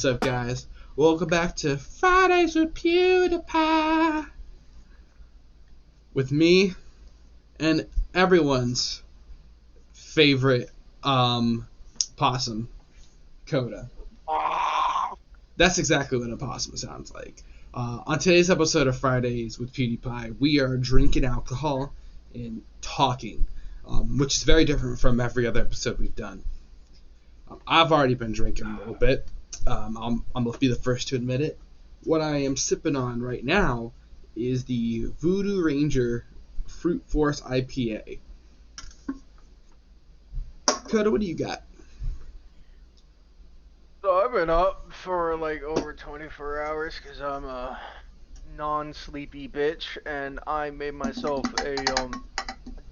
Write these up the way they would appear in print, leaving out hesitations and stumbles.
What's up, guys? Welcome back to Fridays with PewDiePie. With me and everyone's favorite possum, Kota. That's exactly what a possum sounds like. On today's episode of Fridays with PewDiePie, we are drinking alcohol and talking, which is very different from every other episode we've done. I've already been drinking a little bit. I'm going to be the first to admit it. What I am sipping on right now is the Voodoo Ranger Fruit Force IPA. Kota, what do you got? So I've been up for like over 24 hours because I'm a non-sleepy bitch, and I made myself a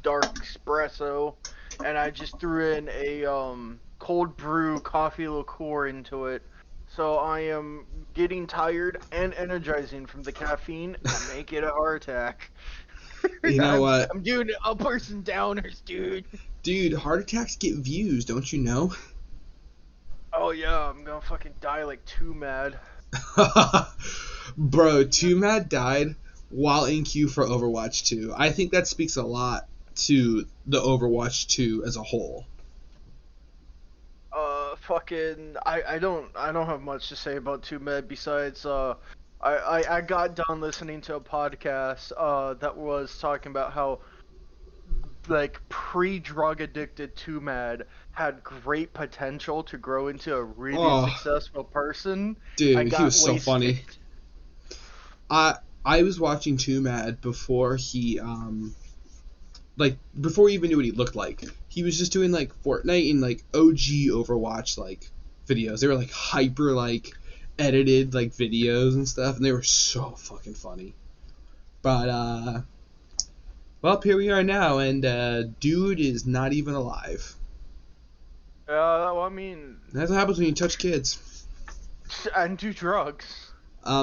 dark espresso, and I just threw in a cold brew coffee liqueur into it. So I am getting tired and energizing from the caffeine to make it a heart attack. You know what? I'm doing uppers and downers, dude. Dude, heart attacks get views, don't you know? Oh yeah, I'm gonna fucking die like too mad. Bro, Too Mad died while in queue for Overwatch 2. I think that speaks a lot to the Overwatch 2 as a whole. I don't have much to say about Too Mad besides I got done listening to a podcast that was talking about how like pre-drug addicted Too Mad had great potential to grow into a really successful person. Dude, he was so funny. I was watching Too Mad before he before we even knew what he looked like. He was just doing like Fortnite and like OG Overwatch like videos. They were like hyper like edited like videos and stuff, and they were so fucking funny. But well, here we are now, and dude is not even alive. Well, I mean, That's what happens when you touch kids. And do drugs.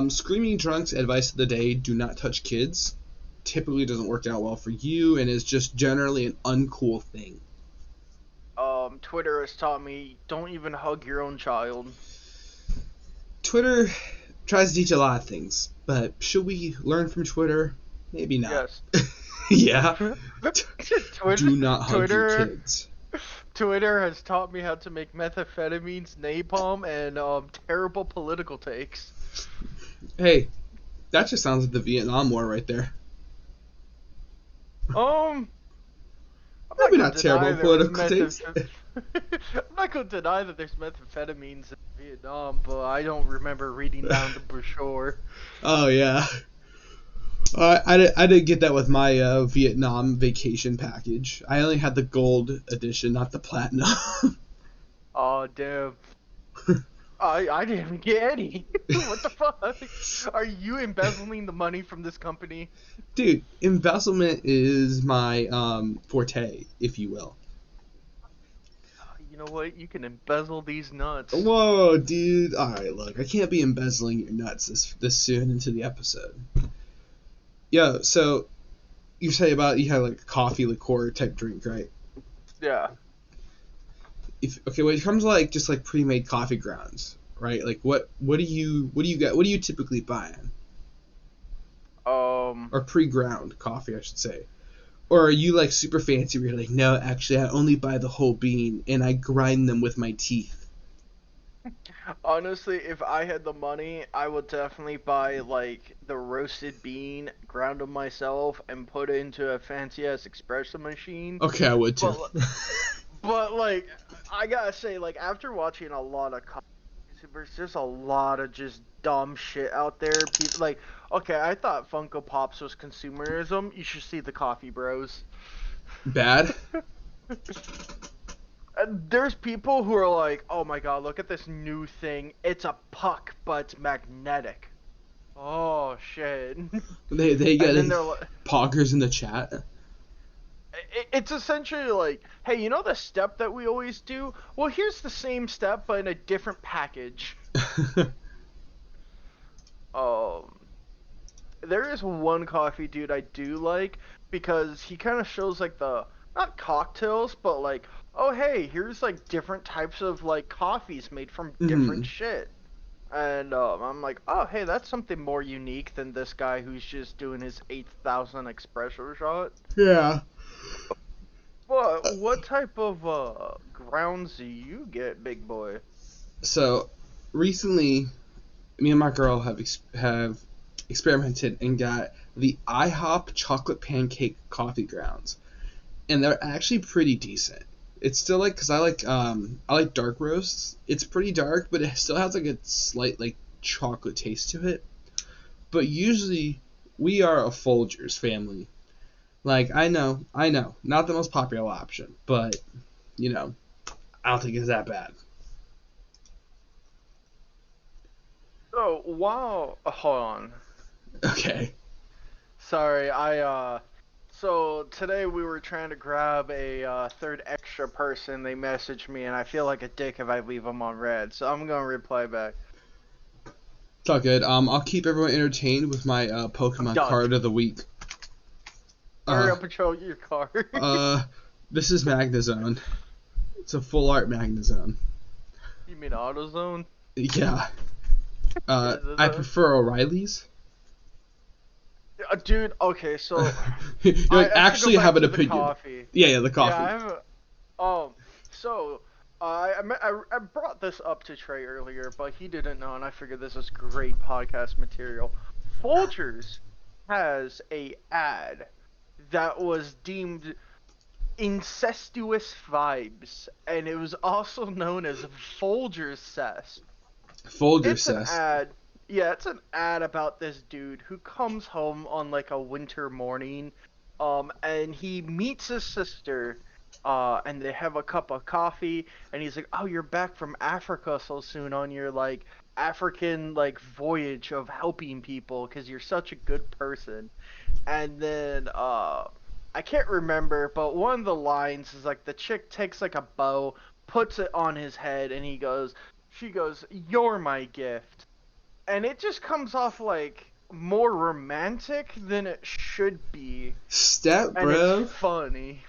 Screaming Drunks advice of the day: do not touch kids. Typically doesn't work out well for you, and is just generally an uncool thing. Twitter has taught me don't even hug your own child. Twitter tries to teach a lot of things, but should we learn from Twitter? Maybe not. Yes. Yeah. Twitter, Do not hug your kids. Twitter has taught me how to make methamphetamines, napalm, and terrible political takes. Hey, that just sounds like the Vietnam War right there. Maybe not terrible political takes. I'm not going to deny that there's methamphetamines in Vietnam, but I don't remember reading down the brochure. Oh, yeah. I didn't get that with my Vietnam vacation package. I only had the gold edition, not the platinum. Oh, damn. I didn't even get any. What the fuck? Are you embezzling the money from this company? Dude, embezzlement is my forte, if you will. You know what? You can embezzle these nuts. Whoa, dude. Alright, look. I can't be embezzling your nuts this soon into the episode. Yo, so you say about you had like a coffee liqueur type drink, right? Yeah. When it comes to like just like pre-made coffee grounds, right? Like what do you get? What do you typically buy? Or pre-ground coffee, I should say. Or are you like super fancy where you're like, no, actually I only buy the whole bean and I grind them with my teeth? Honestly, if I had the money, I would definitely buy like the roasted bean, ground them myself, and put it into a fancy ass espresso machine. Okay, I would too. But like, I gotta say, like after watching a lot of YouTubers, there's a lot of just dumb shit out there. People like, okay, I thought Funko Pops was consumerism. You should see the Coffee Bros. Bad? There's people who are like, oh my god, look at this new thing. It's a puck, but it's magnetic. Oh shit. They get like, poggers in the chat. It's essentially like, hey, you know the step that we always do? Well, here's the same step, but in a different package. There is one coffee dude I do like, because he kind of shows like the, not cocktails, but like, oh hey, here's like different types of like coffees made from different shit. And I'm like, oh, hey, that's something more unique than this guy who's just doing his 8,000 espresso shot. Yeah. But what type of grounds do you get, big boy? So recently, me and my girl have experimented and got the IHOP chocolate pancake coffee grounds, and they're actually pretty decent. It's still like, cause I like dark roasts. It's pretty dark, but it still has like a slight like chocolate taste to it. But usually we are a Folgers family. Like I know, not the most popular option, but you know, I don't think it's that bad. So, wow, hold on. Okay. Sorry, so today we were trying to grab a third extra person. They messaged me, and I feel like a dick if I leave them on red. So I'm gonna reply back. It's all good. I'll keep everyone entertained with my I'm Pokemon done. card of the week. Hurry up and show your card. This is Magnezone. It's a full art Magnezone. You mean AutoZone? Yeah. I prefer O'Reilly's. Dude, okay, so You like, I actually should go back have an to the opinion. coffee. Yeah, the coffee. Yeah, I have so I brought this up to Trey earlier, but he didn't know, and I figured this is great podcast material. Folgers has a ad that was deemed incestuous vibes, and it was also known as Folgers Cess. Folger It's an says. ad. Yeah, it's an ad about this dude who comes home on like a winter morning, and he meets his sister, and they have a cup of coffee, and he's like, "Oh, you're back from Africa so soon on your like African like voyage of helping people because you're such a good person." And then I can't remember, but one of the lines is like the chick takes like a bow, puts it on his head, and she goes, "You're my gift." And it just comes off like more romantic than it should be, Step, and it's bro. funny.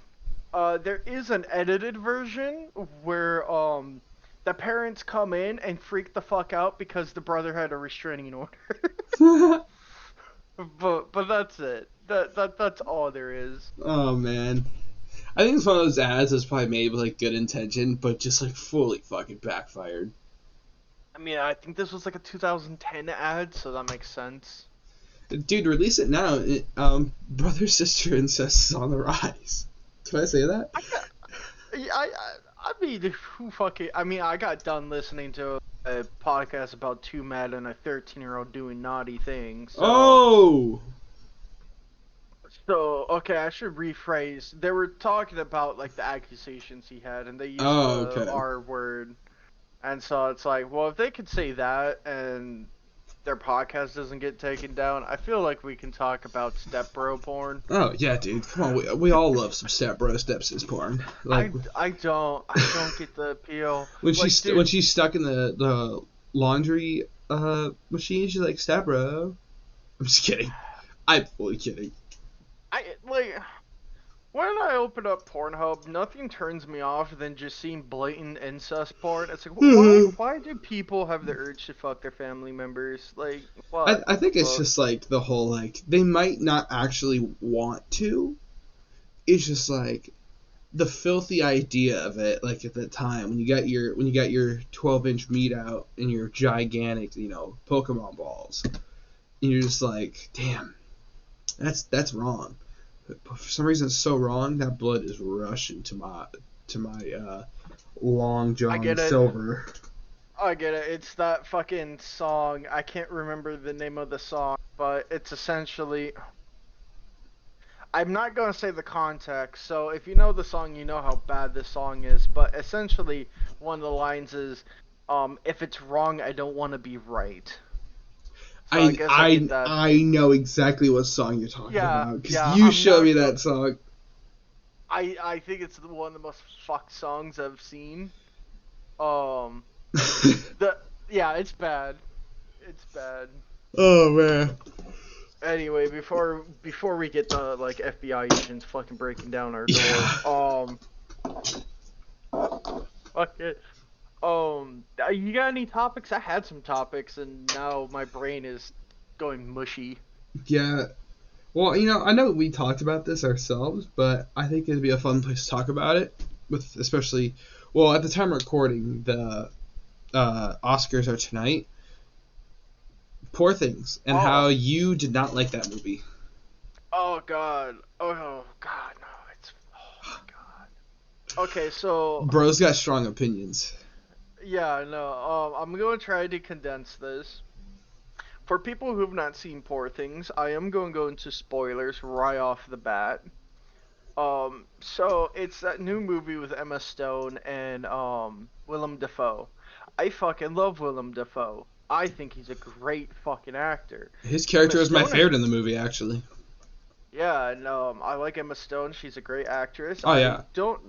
There is an edited version where the parents come in and freak the fuck out because the brother had a restraining order. But that's it. That's all there is. Oh man. I think it's one of those ads that's probably made with like good intention, but just like fully fucking backfired. I mean, I think this was like a 2010 ad, so that makes sense. Dude, release it now. Brother sister incest is on the rise. Can I say that? I mean, who fucking? I mean, I got done listening to a podcast about two mad and a 13-year-old doing naughty things. So, Oh. so okay, I should rephrase. They were talking about like the accusations he had, and they used Oh, the okay. R word. And so it's like, well, if they could say that and their podcast doesn't get taken down, I feel like we can talk about stepbro porn. Oh yeah, dude. Come on, we all love some step bro stepsis porn. Like I don't get the appeal. when Like, she's dude, when she's stuck in the laundry machine, she's like, "Step bro." I'm just kidding. I'm fully kidding. I like when I open up Pornhub, nothing turns me off than just seeing blatant incest porn. It's like, why do people have the urge to fuck their family members? Like, what? I think it's Fuck? just like the whole like they might not actually want to. It's just like the filthy idea of it. Like at the time when you got your 12-inch meat out and your gigantic Pokemon balls, and you're just like, damn, that's wrong. But for some reason, it's so wrong. That blood is rushing to my long I john get it. silver. I get it. It's that fucking song. I can't remember the name of the song, but it's essentially. I'm not gonna say the context. So if you know the song, you know how bad this song is. But essentially, one of the lines is, "If it's wrong, I don't want to be right." So I guess I get that. I know exactly what song you're talking about because yeah. you I'm showed not me go- that song. I think it's one of the most fucked songs I've seen. Um, it's bad. It's bad. Oh man. Anyway, before we get the like FBI agents fucking breaking down our door, Yeah. fuck it. You got any topics? I had some topics, and now my brain is going mushy. Yeah. Well, I know we talked about this ourselves, but I think it'd be a fun place to talk about it. With especially, well, at the time of recording, the Oscars are tonight. Poor Things, and how Oh, you did not like that movie. oh God, oh God, no, oh my God. Okay, so Bro's got strong opinions. yeah, no, I'm gonna try to condense this. For people who've not seen Poor Things, I am going to go into spoilers right off the bat. So it's that new movie with Emma Stone and Willem Dafoe. I fucking love Willem Dafoe. I think he's a great fucking actor. His Emma character was my Stone is, favorite in the movie, actually. yeah, and I like Emma Stone. She's a great actress. Oh I yeah, don't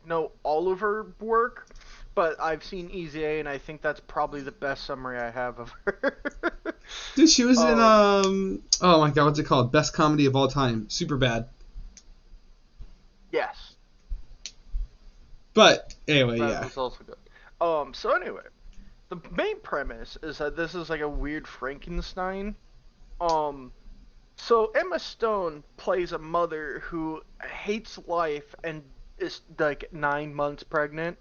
know all of her work, but I've seen Easy A, and I think that's probably the best summary I have of her. dude, she was in um, oh my god, what's it called? Best comedy of all time, Super Bad. yes, But anyway, that yeah. was also good. So anyway, the main premise is that this is like a weird Frankenstein. Um, so Emma Stone plays a mother who hates life and is like 9 months pregnant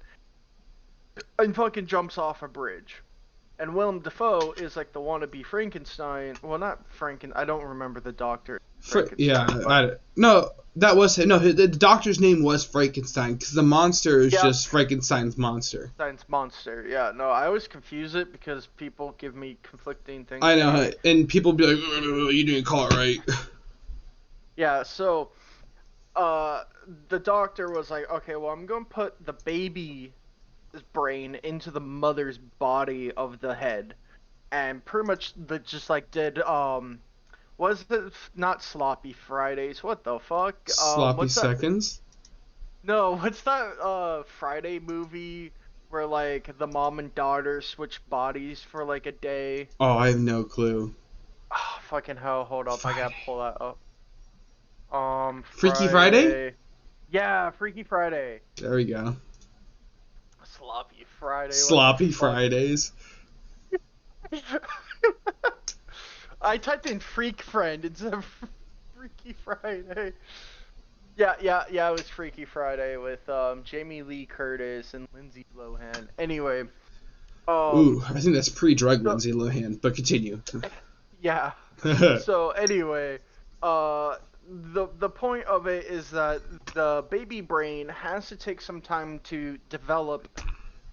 and fucking jumps off a bridge. And Willem Dafoe is like the wannabe Frankenstein. Well, not Franken. I don't remember the doctor Yeah, Frankenstein, but no, that was him. No, the doctor's name was Frankenstein because the monster is yeah, just Frankenstein's monster. Frankenstein's monster. Yeah, no, I always confuse it because people give me conflicting things. I know, Anyway, and people be like, "You didn't call it right." yeah, so uh, the doctor was like, okay, well, I'm gonna put the baby's brain into the mother's body of the head, and pretty much the just like did was it not Sloppy Fridays? What the fuck? Sloppy What's that? seconds. No, what's that Friday movie where like the mom and daughter switch bodies for like a day? Oh, I have no clue. Oh, fucking hell, hold up, I gotta Friday. pull that up. Freaky Friday. Friday. Yeah, Freaky Friday. There we go. Sloppy Friday, what the Sloppy fuck? Fridays. I typed in Freak Friend instead of Freaky Friday. Yeah, it was Freaky Friday with Jamie Lee Curtis and Lindsay Lohan. Anyway, Ooh, I think that's pre-drug so, Lindsay Lohan. But continue. yeah. So anyway, the point of it is that the baby brain has to take some time to develop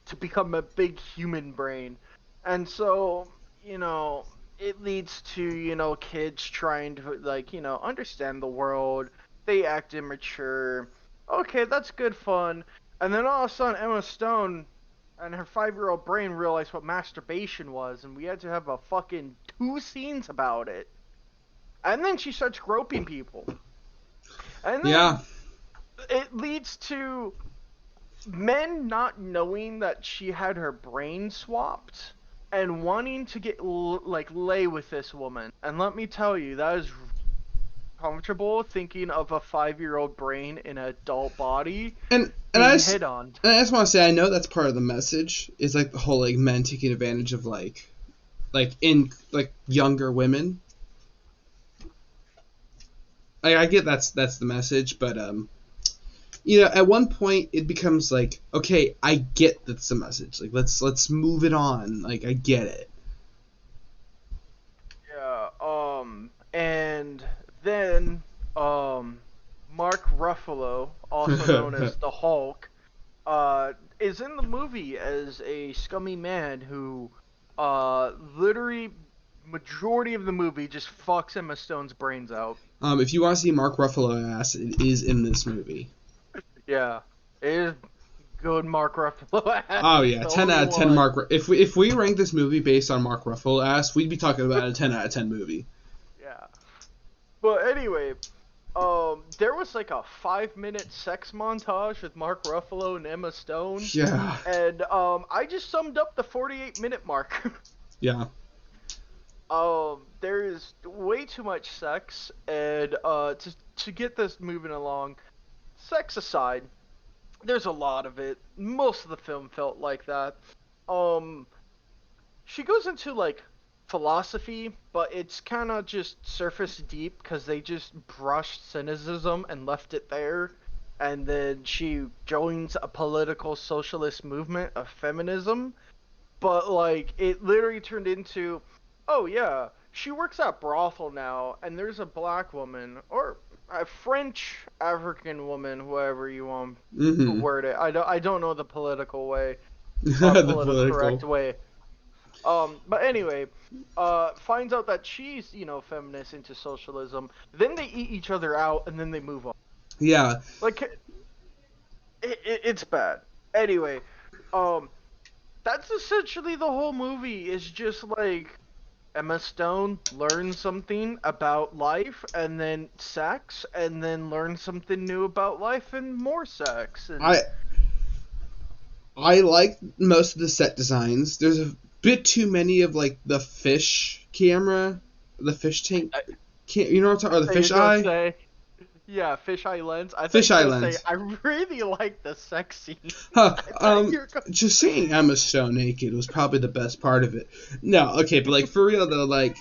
to become a big human brain. And so, it leads to, kids trying to, like, understand the world. They act immature. Okay, that's good fun. And then all of a sudden, Emma Stone and her 5-year-old brain realized what masturbation was, and we had to have a fucking 2 scenes about it. And then she starts groping people. And Yeah. then it leads to men not knowing that she had her brain swapped and wanting to get like lay with this woman. And let me tell you, that is comfortable thinking of a 5-year-old brain in an adult body And being hit on. and I just want to say I know that's part of the message is like the whole like men taking advantage of like in like younger women. I get that's the message, but at one point it becomes like, okay, I get that's the message. Like let's move it on. Like I get it. Yeah, and then, Mark Ruffalo, also known as the Hulk, is in the movie as a scummy man who, literally, majority of the movie just fucks Emma Stone's brains out. If you want to see Mark Ruffalo ass, it is in this movie. Yeah, it is good Mark Ruffalo ass. Oh It's yeah, the 10 only out of 10 one. Mark. If we rank this movie based on Mark Ruffalo ass, we'd be talking about a 10 out of 10 movie. Yeah. But anyway, there was like a 5-minute sex montage with Mark Ruffalo and Emma Stone, Yeah. and I just summed up the 48-minute mark. Yeah. There is way too much sex, and to get this moving along, sex aside, there's a lot of it. Most of the film felt like that. um, she goes into like philosophy, but it's kind of just surface deep because they just brushed cynicism and left it there. And then she joins a political socialist movement of feminism, but like it literally turned into, oh yeah, she works at brothel now, and there's a black woman or a French African woman, whoever you want to Mm-hmm. word it. I don't know the political way, The political correct political. way. But anyway, finds out that she's, feminist into socialism. Then they eat each other out, and then they move on. Yeah. Like, it's bad. Anyway, um, that's essentially the whole movie. Is just like Emma Stone learns something about life, and then sex, and then learns something new about life, and more sex. And I like most of the set designs. There's a bit too many of like the fish camera, the fish tank. You know what I'm talking about? The fish eye. Say, yeah, fisheye lens. I thought Fish you were eye gonna lens. say I really like the sex scene. Huh. I thought you were going. Just seeing Emma Stone naked was probably the best part of it. No, okay, but like for real though, like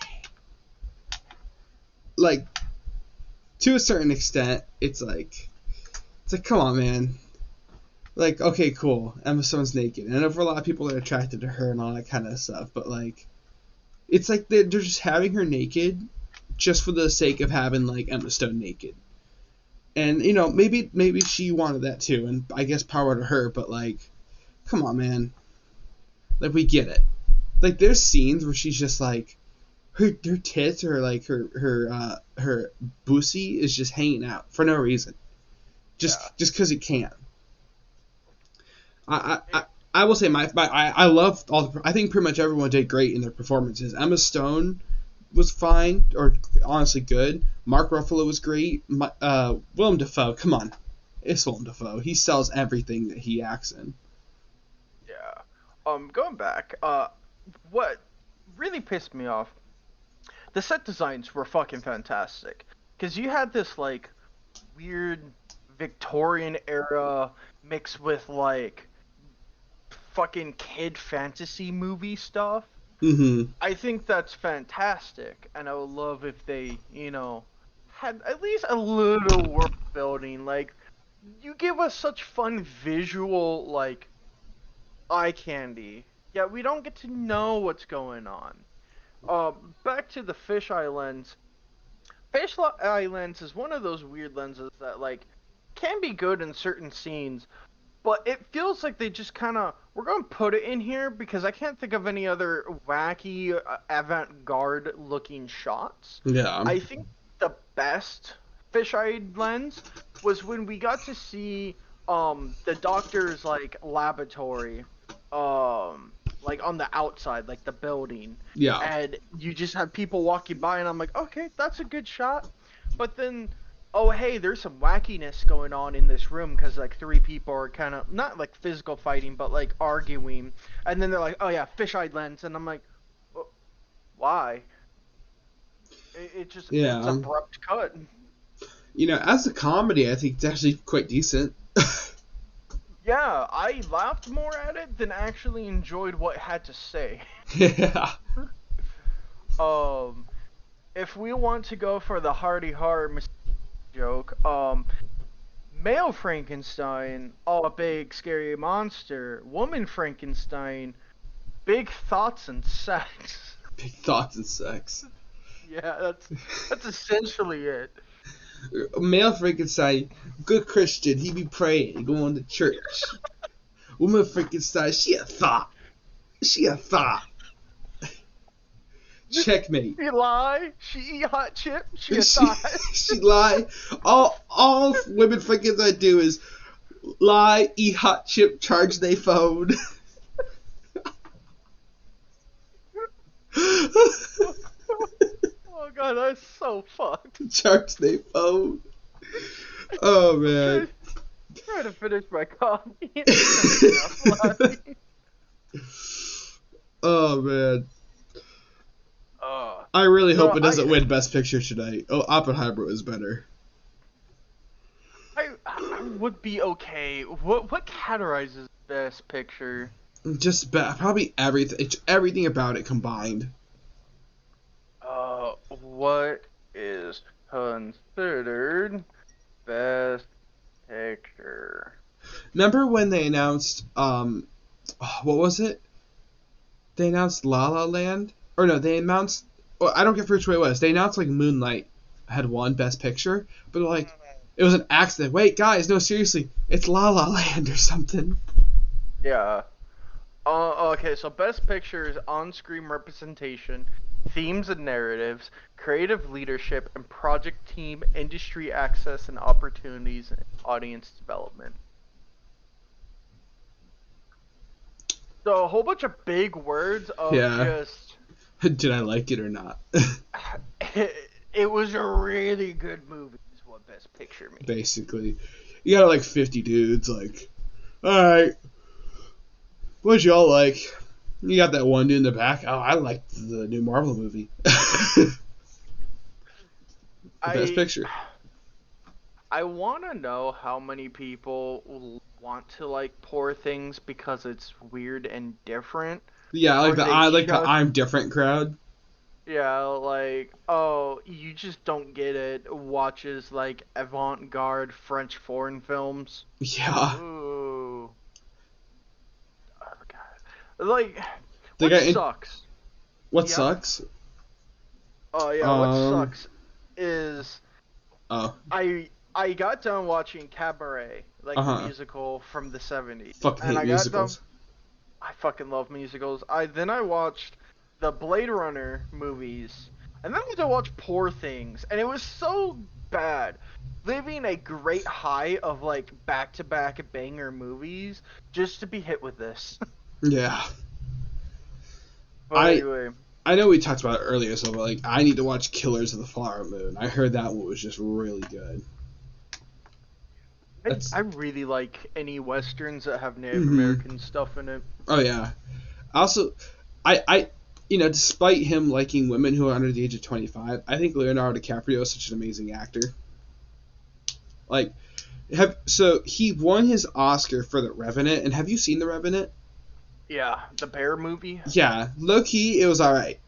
to a certain extent, it's like come on, man. Like, okay, cool. Emma Stone's naked. And I know for a lot of people are attracted to her and all that kind of stuff, but like it's like they're just having her naked just for the sake of having like Emma Stone naked. And maybe she wanted that too, and I guess power to her, but like come on, man. Like we get it. Like there's scenes where she's just like her tits or like her boosie is just hanging out for no reason. Just cuz it can. I will say I love I think pretty much everyone did great in their performances. Emma Stone was fine, or honestly good. Mark Ruffalo was great. Willem Dafoe, come on. It's Willem Dafoe. He sells everything that he acts in. Yeah. Going back, what really pissed me off, the set designs were fucking fantastic. Because you had this, like, weird Victorian era mixed with, like, fucking kid fantasy movie stuff. Mm-hmm. I think that's fantastic, and I would love if they, had at least a little world building. Like, you give us such fun visual, like, eye candy, yet we don't get to know what's going on. Back to the fisheye lens. Fisheye lens is one of those weird lenses that, like, can be good in certain scenes, but it feels like they just kind of, we're going to put it in here because I can't think of any other wacky, avant-garde looking shots. Yeah. I think the best fisheye lens was when we got to see the doctor's like laboratory, like on the outside, like the building. Yeah. And you just have people walking by, and I'm like, okay, that's a good shot. But then, oh hey, there's some wackiness going on in this room because like three people are kind of not like physical fighting, but like arguing. And then they're like, oh yeah, fisheye lens, and I'm like, why? It just it's abrupt cut. As a comedy, I think it's actually quite decent. Yeah, I laughed more at it than actually enjoyed what it had to say. Yeah. If we want to go for the hearty horror joke, male Frankenstein, a big scary monster. Woman Frankenstein, big thoughts and sex. Big thoughts and sex. Yeah, that's essentially it. Male Frankenstein, good Christian, he be praying, going to church. Woman Frankenstein, she a thought. Checkmate. She lie. She eat hot chip. She a thought. She lie. All women Frankenstein do is lie, eat hot chip, charge they phone. Oh god, that's so fucked. Charge they phone. Oh man. Trying to finish my coffee. Oh man. I really hope it doesn't win Best Picture tonight. Oh, Oppenheimer was better. I would be okay. What categorizes Best Picture? Just probably everything. It's everything about it combined. What is considered best picture? Remember when they announced what was it? They announced La La Land, or no? They announced. Oh, I don't get which way it was. They announced like Moonlight had won Best Picture, but like it was an accident. Wait, guys, no, seriously, it's La La Land or something. Yeah. Okay, so best picture is on-screen representation, themes and narratives, creative leadership, and project team, industry access and opportunities, and audience development. So a whole bunch of big words of Yeah. just. Did I like it or not? It was a really good movie. Is what best picture means. Basically, you got like 50 dudes. Like, all right, what'd y'all like? You got that one dude in the back. Oh, I liked the new Marvel movie. The best I picture. I want to know how many people want to like Poor Things because it's weird and different, Yeah, or they I like the just. I'm different crowd. Yeah, like, oh, you just don't get it. Watches like avant-garde French foreign films. Yeah, Ooh, oh god. Like, they what got in. sucks? What Yep. sucks? Oh yeah, what Um. sucks is Oh. I got done watching Cabaret, Uh like the huh. musical from the 70s, Fucking and hate I got done. musicals. I fucking love musicals. I watched the Blade Runner movies, and then I had to watch Poor Things, and it was so bad. Living a great high of like back-to-back banger movies just to be hit with this. Yeah. But I anyway, I know we talked about it earlier, so but like I need to watch Killers of the Flower Moon. I heard that one was just really good. I That's. really like any westerns that have Native Mhm. American stuff in it. Oh yeah. Also, I despite him liking women who are under the age of 25, I think Leonardo DiCaprio is such an amazing actor. Like, so he won his Oscar for The Revenant, and have you seen The Revenant? Yeah, the Bear movie. Yeah, low key, it was all right.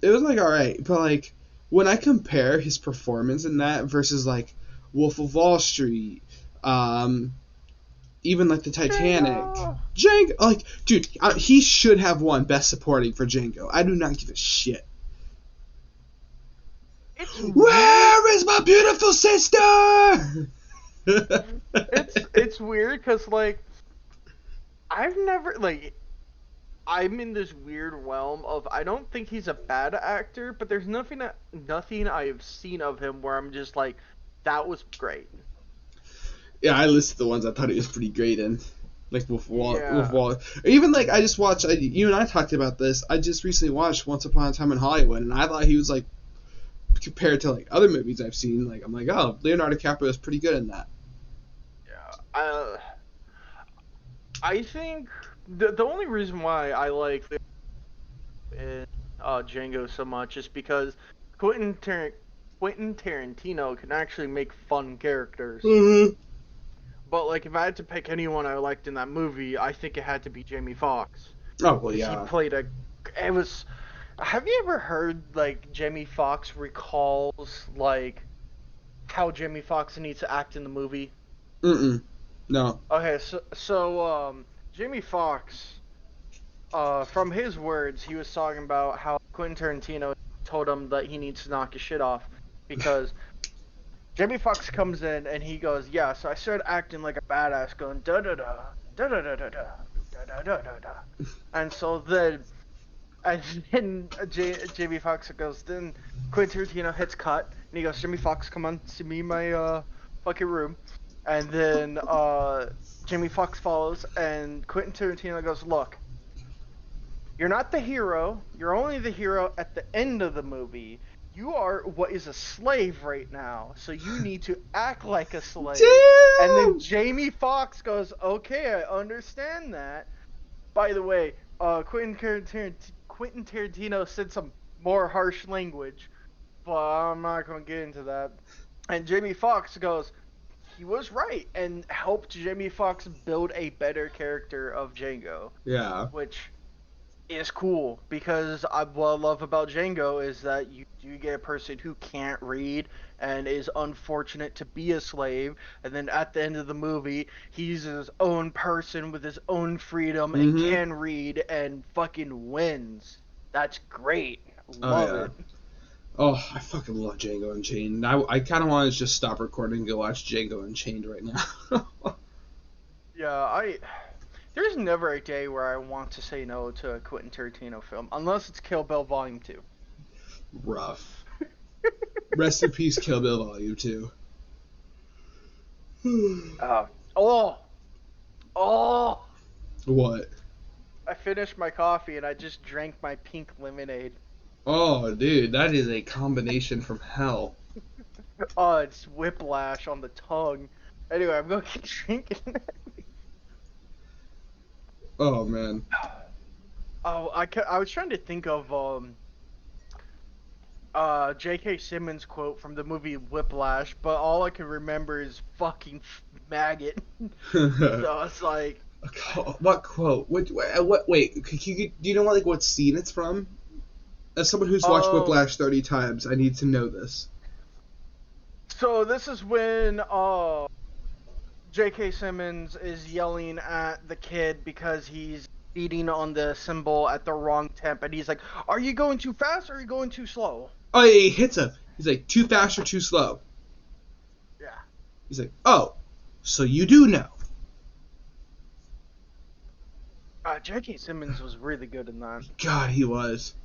It was like all right, but like when I compare his performance in that versus like Wolf of Wall Street, um, even like the Titanic, Django. Django, like dude, he should have won Best Supporting for Django. I do not give a shit. It's weird. Where is my beautiful sister? It's weird because like I've never like I'm in this weird realm of I don't think he's a bad actor, but there's nothing I have seen of him where I'm just like that was great. Yeah, I listed the ones I thought he was pretty great in. Like with Yeah. Wall, or even like I just watched. You and I talked about this. I just recently watched Once Upon a Time in Hollywood, and I thought he was like compared to like other movies I've seen. Like I'm like, oh, Leonardo DiCaprio is pretty good in that. Yeah. I think the only reason why I like in Django so much is because Quentin Tarantino can actually make fun characters. Mm-hmm. But like, if I had to pick anyone I liked in that movie, I think it had to be Jamie Foxx Oh well, because he yeah. played a. It was. Have you ever heard like Jamie Foxx recalls like how Jamie Foxx needs to act in the movie? Mm-mm. No. Okay, so Jamie Foxx, from his words, he was talking about how Quentin Tarantino told him that he needs to knock his shit off because Jamie Foxx comes in and he goes, "Yeah, so I started acting like a badass, going da da da da da da da da da da da da," and so then and then Jamie Foxx goes, then Quentin Tarantino hits cut and he goes, "Jamie Foxx, come on, see me in my fucking room," and then Jamie Foxx follows and Quentin Tarantino goes, "Look, you're not the hero. You're only the hero at the end of the movie. You are what is a slave right now, so you need to act like a slave." And then Damn. Jamie Foxx goes, "Okay, I understand that." By the way, Quentin Tarantino said some more harsh language, but I'm not going to get into that. And Jamie Foxx goes, he was right and helped Jamie Foxx build a better character of Django, Yeah. which is cool because what I love about Django is that you do get a person who can't read and is unfortunate to be a slave, and then at the end of the movie, he's his own person with his own freedom and Mm-hmm. can read and fucking wins. That's great. Oh Love yeah. it. Oh, I fucking love Django Unchained. I kind of want to just stop recording and go watch Django Unchained right now. Yeah, there's never a day where I want to say no to a Quentin Tarantino film, unless it's Kill Bill Volume 2. Rough. Rest in peace, Kill Bill Volume 2. Uh, oh, oh! What? I finished my coffee and I just drank my pink lemonade. Oh, dude, that is a combination from hell. Oh, it's whiplash on the tongue. Anyway, I'm going to keep drinking. Oh, man. Oh, I was trying to think of J.K. Simmons quote from the movie Whiplash, but all I can remember is fucking maggot. So it's like, What quote? Wait, do you know what scene it's from? As someone who's watched Whiplash 30 times, I need to know this. So this is when J.K. Simmons is yelling at the kid because he's beating on the cymbal at the wrong temp, and he's like, "Are you going too fast or are you going too slow?" Oh, yeah, he hits him. He's like, too fast or too slow? Yeah. He's like, oh, so you do know. J.K. Simmons was really good in that. God, he was.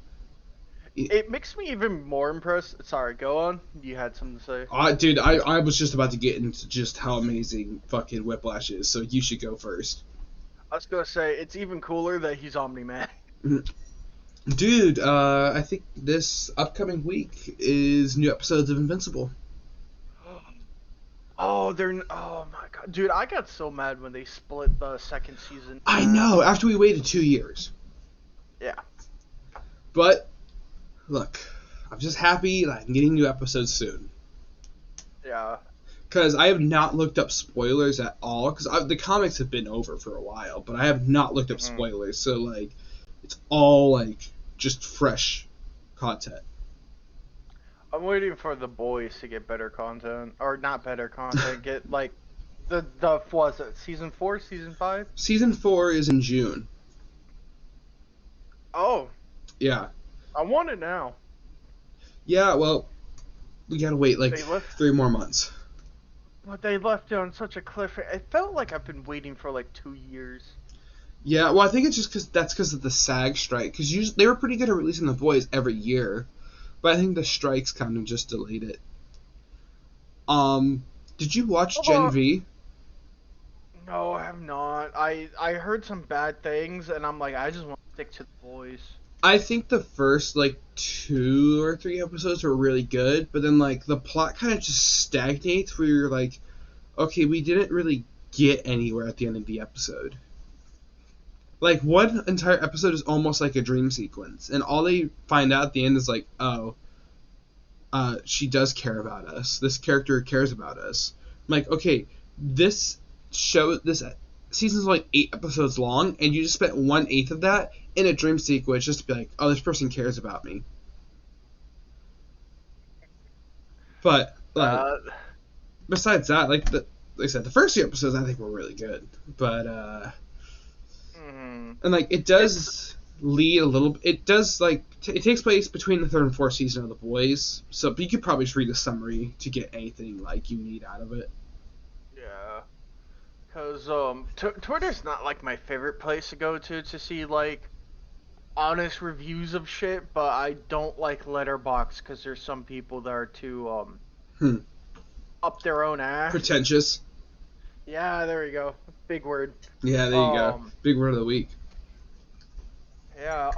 It makes me even more impressed. Sorry, go on. You had something to say. Dude, I was just about to get into just how amazing fucking Whiplash is, so you should go first. I was gonna say, it's even cooler that he's Omni-Man. Dude, I think this upcoming week is new episodes of Invincible. Oh my god. Dude, I got so mad when they split the second season. I know, after we waited 2 years. Yeah. But, look, I'm just happy that I'm getting new episodes soon. Yeah. Because I have not looked up spoilers at all, because the comics have been over for a while, but I have not looked up spoilers, so, like, it's all, like, just fresh content. I'm waiting for the boys to get better content, or not better content, get, like, the what was it, season 4, season 5? Season 4 is in June. Oh. Yeah. I want it now. Yeah, well, we gotta wait, like, 3 more months. But they left it on such a cliffhanger. It felt like I've been waiting for, like, 2 years. Yeah, well, I think it's just because of the SAG strike. Because they were pretty good at releasing The Boys every year. But I think the strikes kind of just delayed it. Did you watch Gen V? No, I have not. I heard some bad things, and I'm like, I just want to stick to The Boys. I think the first, like, 2 or 3 episodes were really good. But then, like, the plot kind of just stagnates where you're like, okay, we didn't really get anywhere at the end of the episode. Like, one entire episode is almost like a dream sequence, and all they find out at the end is like, oh, she does care about us. This character cares about us. I'm like, okay, this season's like 8 episodes long, and you just spent 1/8 of that in a dream sequence just to be like, oh, this person cares about me. But, like, besides that, like I said, the first 2 episodes I think were really good. But, and, like, it does lead a little... It does, like... it takes place between the 3rd and 4th season of The Boys. So you could probably just read a summary to get anything, like, you need out of it. Yeah. Because, Twitter's not, like, my favorite place to go to see, like, honest reviews of shit. But I don't like Letterboxd because there's some people that are too, up their own ass. Pretentious. Yeah, there you go. Big word. Yeah, there you go. Big word of the week. Yeah,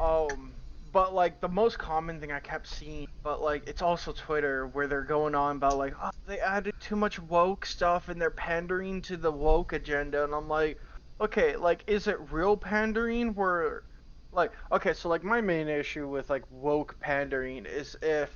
but, like, the most common thing I kept seeing, but, like, it's also Twitter, where they're going on about, like, oh, they added too much woke stuff, and they're pandering to the woke agenda, and I'm like, okay, like, is it real pandering, where, like, okay, so, like, my main issue with, like, woke pandering is if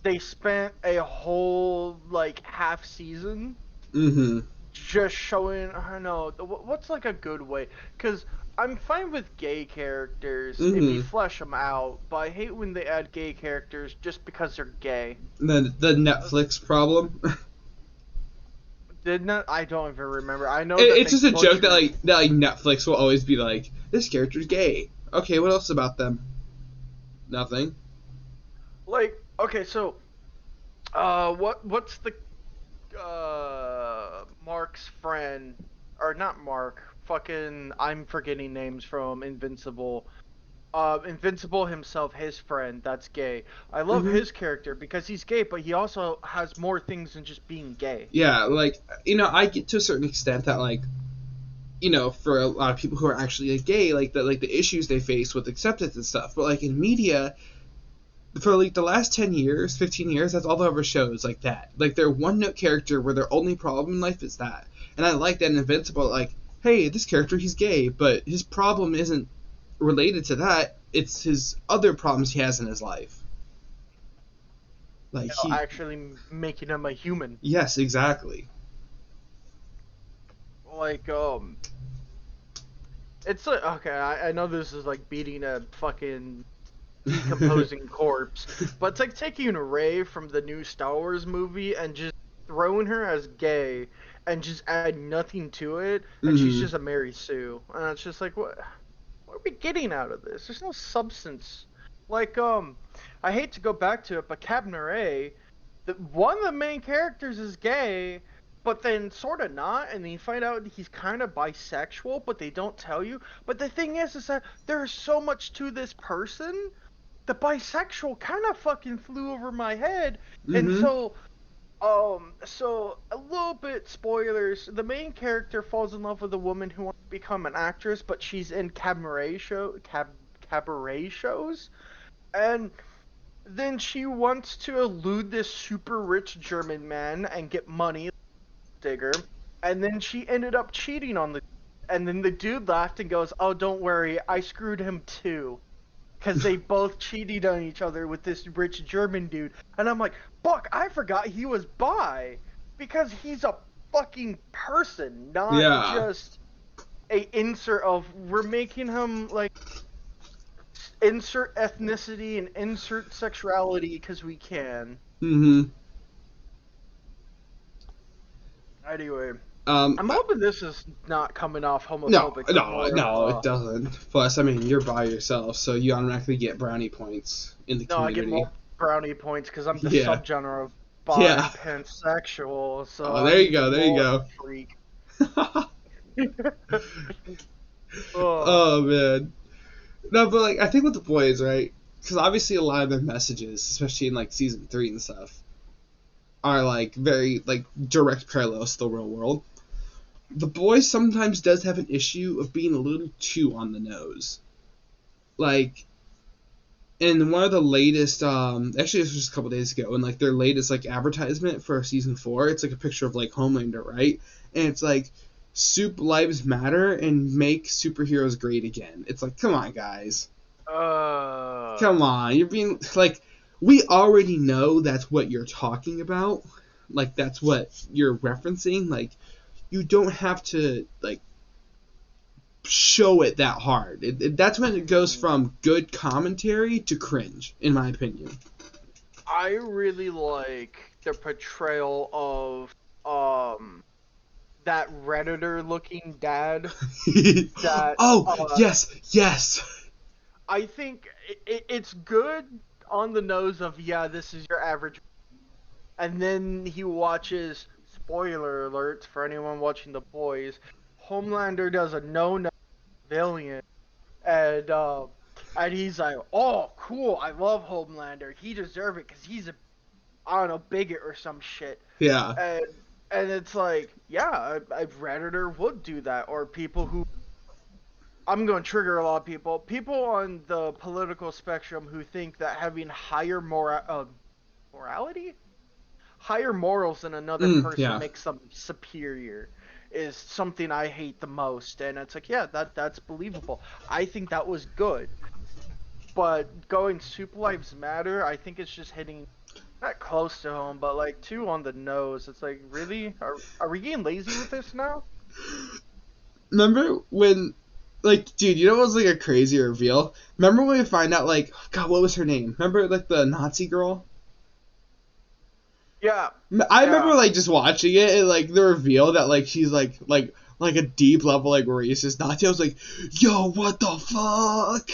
they spent a whole, like, half season Mm-hmm. just showing, I don't know, what's like a good way? Because I'm fine with gay characters if you Mm-hmm. flesh them out, but I hate when they add gay characters just because they're gay. The Netflix problem. Did not, I don't even remember. I know that It's they just a joke that butchered. Netflix will always be like, this character's gay. Okay, what else about them? Nothing. Like, okay, so, what's the, Mark's friend, or not Mark, fucking, I'm forgetting names from Invincible. Invincible himself, his friend, that's gay. I love Mm-hmm. his character because he's gay, but he also has more things than just being gay. Yeah, like, I get to a certain extent that, like, for a lot of people who are actually gay, the issues they face with acceptance and stuff. But like in media, for like the last 10 years, 15 years, that's all they ever shows like that. Like their one note character where their only problem in life is that. And I like that in Invincible, like, hey, this character, he's gay, but his problem isn't related to that. It's his other problems he has in his life. Like Actually making him a human. yes, exactly. Like, it's like, okay, I know this is like beating a fucking decomposing corpse, but it's like taking Rey from the new Star Wars movie and just throwing her as gay and just add nothing to it, and she's Mm-hmm. just a Mary Sue, and it's just like, what are we getting out of this? There's no substance. Like, I hate to go back to it, but Cabernet, one of the main characters is gay, but then sort of not, and then you find out he's kind of bisexual, but they don't tell you. But the thing is that there's so much to this person. The bisexual kind of fucking flew over my head, and Mm-hmm. so a little bit spoilers. The main character falls in love with a woman who wants to become an actress, but she's in cabaret shows, and then she wants to elude this super rich German man and get money, digger, and then she ended up cheating on the, and then the dude laughed and goes, "Oh, don't worry, I screwed him too." Because they both cheated on each other with this rich German dude. And I'm like, fuck, I forgot he was bi. Because he's a fucking person, not Yeah. just a insert of, we're making him, like, insert ethnicity and insert sexuality because we can. Mm-hmm. Anyway, Um, I'm hoping this is not coming off No, homophobic, but no, more of no, it doesn't. Plus, I mean, you're by yourself, so you automatically get brownie points in the no, I get community. more brownie points because I'm the Yeah, subgenre of bi yeah. pansexual, so Oh, there you I'm go, there you more of go. a freak. Oh, Oh man, no, but like I think with the boys, right? Because obviously a lot of their messages, especially in like season 3 and stuff, are like very like direct parallels to the real world. The boys sometimes does have an issue of being a little too on the nose. Like in one of the latest actually this was just a couple days ago in like their latest like advertisement for season 4, it's like a picture of like Homelander, right? And it's like soup lives matter and make superheroes great again. It's like, come on guys, uh, come on, you're being like, we already know that's what you're talking about, like that's what you're referencing, like you don't have to like show it that hard. That's when it goes from good commentary to cringe, in my opinion. I really like the portrayal of that redditor looking dad. That Oh yes, yes. I think it's good on the nose of, yeah, this is your average, and then he watches, spoiler alerts for anyone watching The Boys, Homelander does a no villain, and he's like, oh cool, I love Homelander, he deserves it because he's a, I don't know, bigot or some shit, Yeah. and it's like, yeah, a redditor would do that, or people who, I'm going to trigger a lot of people. People on the political spectrum who think that having morality, higher morals than another person Yeah. makes them superior, is something I hate the most. And it's like, yeah, that's believable. I think that was good, but going Super Lives Matter, I think it's just hitting. Not close to home, but like too on the nose. It's like, really? Are we getting lazy with this now? Remember when, like, dude, you know what was like a crazy reveal? Remember when we find out, like, God, what was her name? Remember, like, the Nazi girl? Yeah, I yeah. remember, like, just watching it and, like, the reveal that, like, she's, like a deep level, like, racist Nazi. I was like, yo, what the fuck?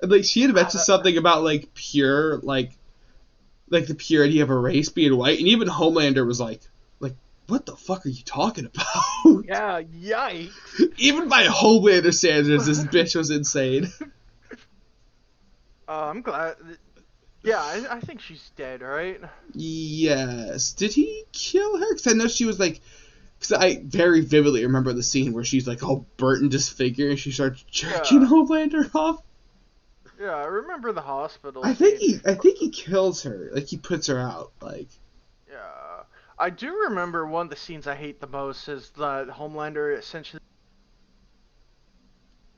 And, like, she had mentioned something about, like, pure, like the purity of a race being white, and even Homelander was like, what the fuck are you talking about? Yeah, yikes. Even by Homelander standards, this bitch was insane. I'm glad. Yeah, I think she's dead, right? Yes. Did he kill her? Because I know she was like. Because I very vividly remember the scene where she's like all burnt and disfigured and she starts jerking Yeah. Homelander off. Yeah, I remember the hospital. I think he kills her. Like he puts her out. Like. Yeah. I do remember one of the scenes I hate the most is the Homelander essentially.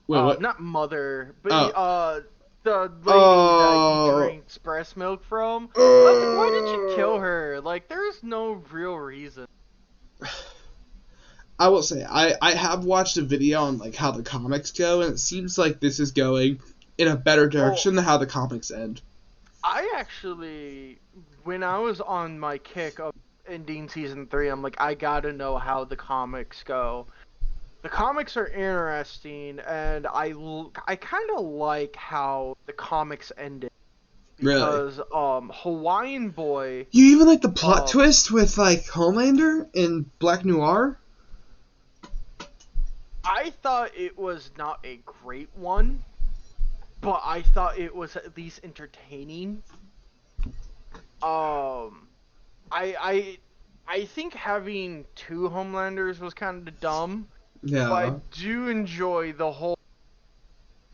Wait, what? Not mother, but Oh. the lady that he Oh. drinks breast milk from. Why did you kill her? Like, there's no real reason. I will say, I have watched a video on like how the comics go, and it seems like this is going in a better direction than how the comics end. I actually, when I was on my kick of ending season 3, I'm like, I gotta know how the comics go. The comics are interesting, and I kind of like how the comics ended. Because, Really? Hawaiian Boy... You even like the plot twist with like Homelander in Black Noir? I thought it was not a great one, but I thought it was at least entertaining. I think having two Homelanders was kind of dumb. Yeah. But I do enjoy the whole.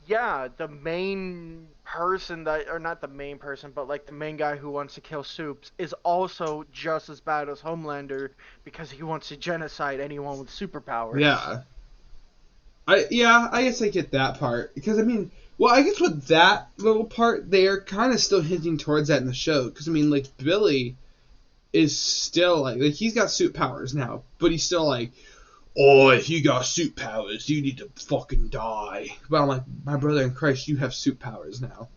Yeah, the main person that, or not the main person, but like the main guy who wants to kill Soups is also just as bad as Homelander because he wants to genocide anyone with superpowers. Yeah. I guess I get that part because I mean, well, I guess with that little part, they're kind of still hinting towards that in the show because I mean, like Billy is still like he's got suit powers now, but he's still like, oh, if you got suit powers, you need to fucking die. But I'm like, my brother in Christ, you have suit powers now.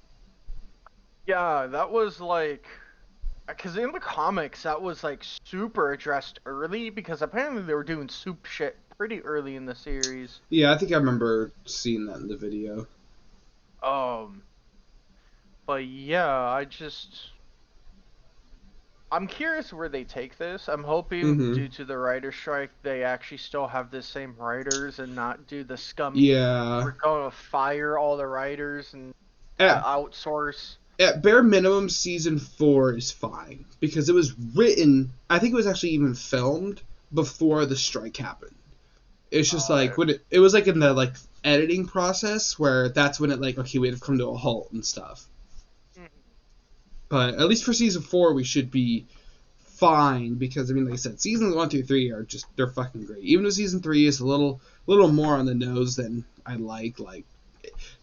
Yeah, that was like, because in the comics that was like super addressed early because apparently they were doing soup shit pretty early in the series. Yeah, I think I remember seeing that in the video. But yeah, I'm curious where they take this. I'm hoping due to the writer strike, they actually still have the same writers and not do the scummy. Yeah. We're going to fire all the writers and outsource. At bare minimum, season 4 is fine because it was written. I think it was actually even filmed before the strike happened. It's just like when it was like in the like editing process where that's when it like okay we have come to a halt and stuff. But at least for season 4 we should be fine because I mean like I said seasons 1 through 3 are just they're fucking great. Even though season 3 is a little more on the nose than I like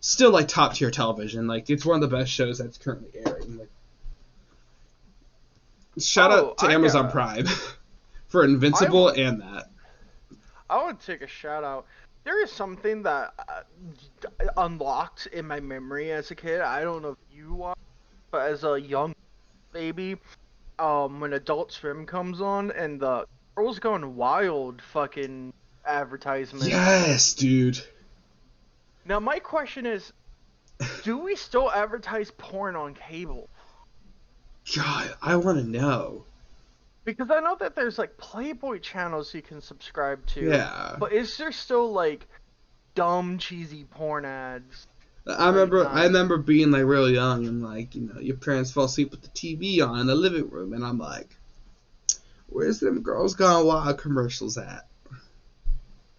still like top tier television. Like it's one of the best shows that's currently airing. Like, shout out to Amazon Prime for Invincible and that. I would take a shout out. There is something that unlocked in my memory as a kid. I don't know if you watched, but as a young baby, when Adult Swim comes on and the Girls Gone Wild fucking advertisement. Yes, dude. Now my question is, do we still advertise porn on cable? God, I want to know. Because I know that there's like Playboy channels you can subscribe to. Yeah. But is there still like dumb cheesy porn ads? I remember being like real young and like, you know, your parents fall asleep with the TV on in the living room and I'm like, where's them Girls Gone Wild commercials at?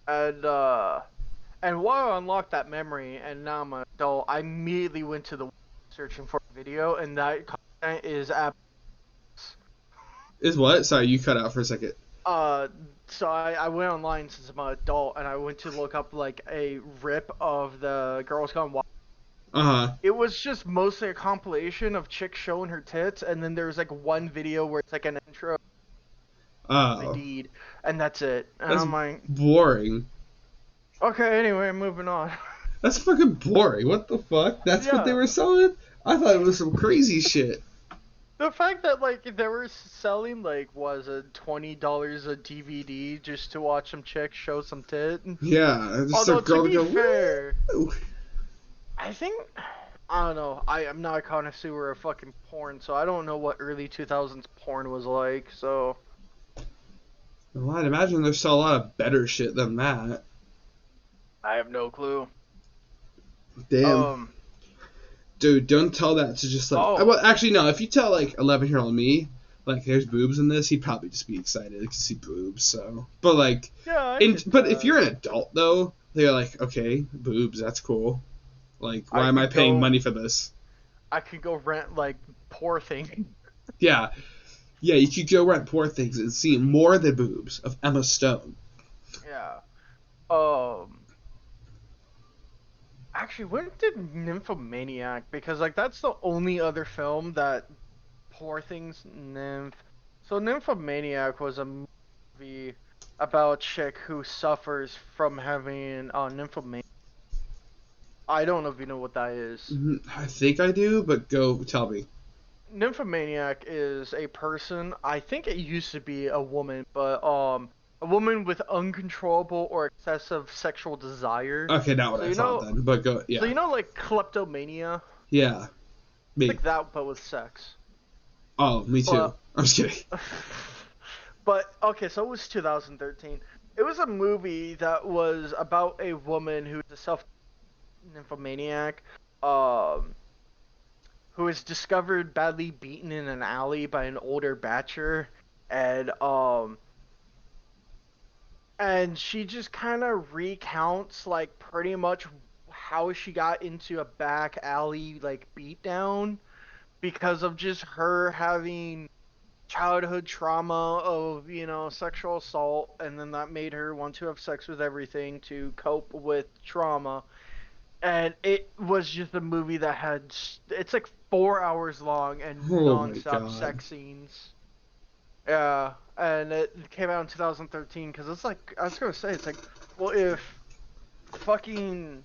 And while I unlocked that memory and now I'm an adult, I immediately went to the searching for a video and that content is Is what? Sorry, you cut out for a second. So I went online since I'm an adult and I went to look up like a rip of the Girls Gone Wild Uh-huh. It was just mostly a compilation of chicks showing her tits, and then there was like one video where it's like an intro, the Oh. deed, and that's it. And That's I'm like, boring. okay, anyway, moving on. That's fucking boring. What the fuck? That's what they Yeah, were selling? I thought it was some crazy shit. the fact that like they were selling like was it $20 a DVD just to watch some chicks show some tit. Yeah, just a Although to girl to be go, fair, woo! I think I don't know. I am not a connoisseur of fucking porn, so I don't know what early 2000s porn was like. So Well, I'd imagine there's still a lot of better shit than that. I have no clue. Damn. Um. Dude, don't tell that to just like. Oh. Well, actually, no. If you tell like 11-year-old me, like there's boobs in this, he'd probably just be excited to see boobs. So, but like, Yeah. but if you're an adult though, they're like, okay, boobs, that's cool. Like, why I am I could paying go. money for this? I could go rent like Poor Thing. Yeah, yeah. You could go rent Poor Things and see more than boobs of Emma Stone. Yeah. Um. Actually, when did Nymphomaniac? Because like that's the only other film that Poor Things Nymph. So Nymphomaniac was a movie about a chick who suffers from having nymphomania. I don't know if you know what that is. I think I do, but go tell me. Nymphomaniac is a person. I think it used to be a woman, but a woman with uncontrollable or excessive sexual desire. Okay, not what So I thought then, but go. so Yeah, like kleptomania. yeah. It's Me. like that, but with sex. Oh, me too. But I'm just kidding. but okay, so it was 2013. It was a movie that was about a woman who's a self nymphomaniac, um, who is discovered badly beaten in an alley by an older batcher, and and she just kind of recounts like pretty much how she got into a back alley like beatdown because of just her having childhood trauma of sexual assault, and then that made her want to have sex with everything to cope with trauma. And it was just a movie that had it's like 4 hours long and Oh my non-stop god. sex scenes. Yeah, and it came out in 2013 because it's like I was gonna say it's like, well, if fucking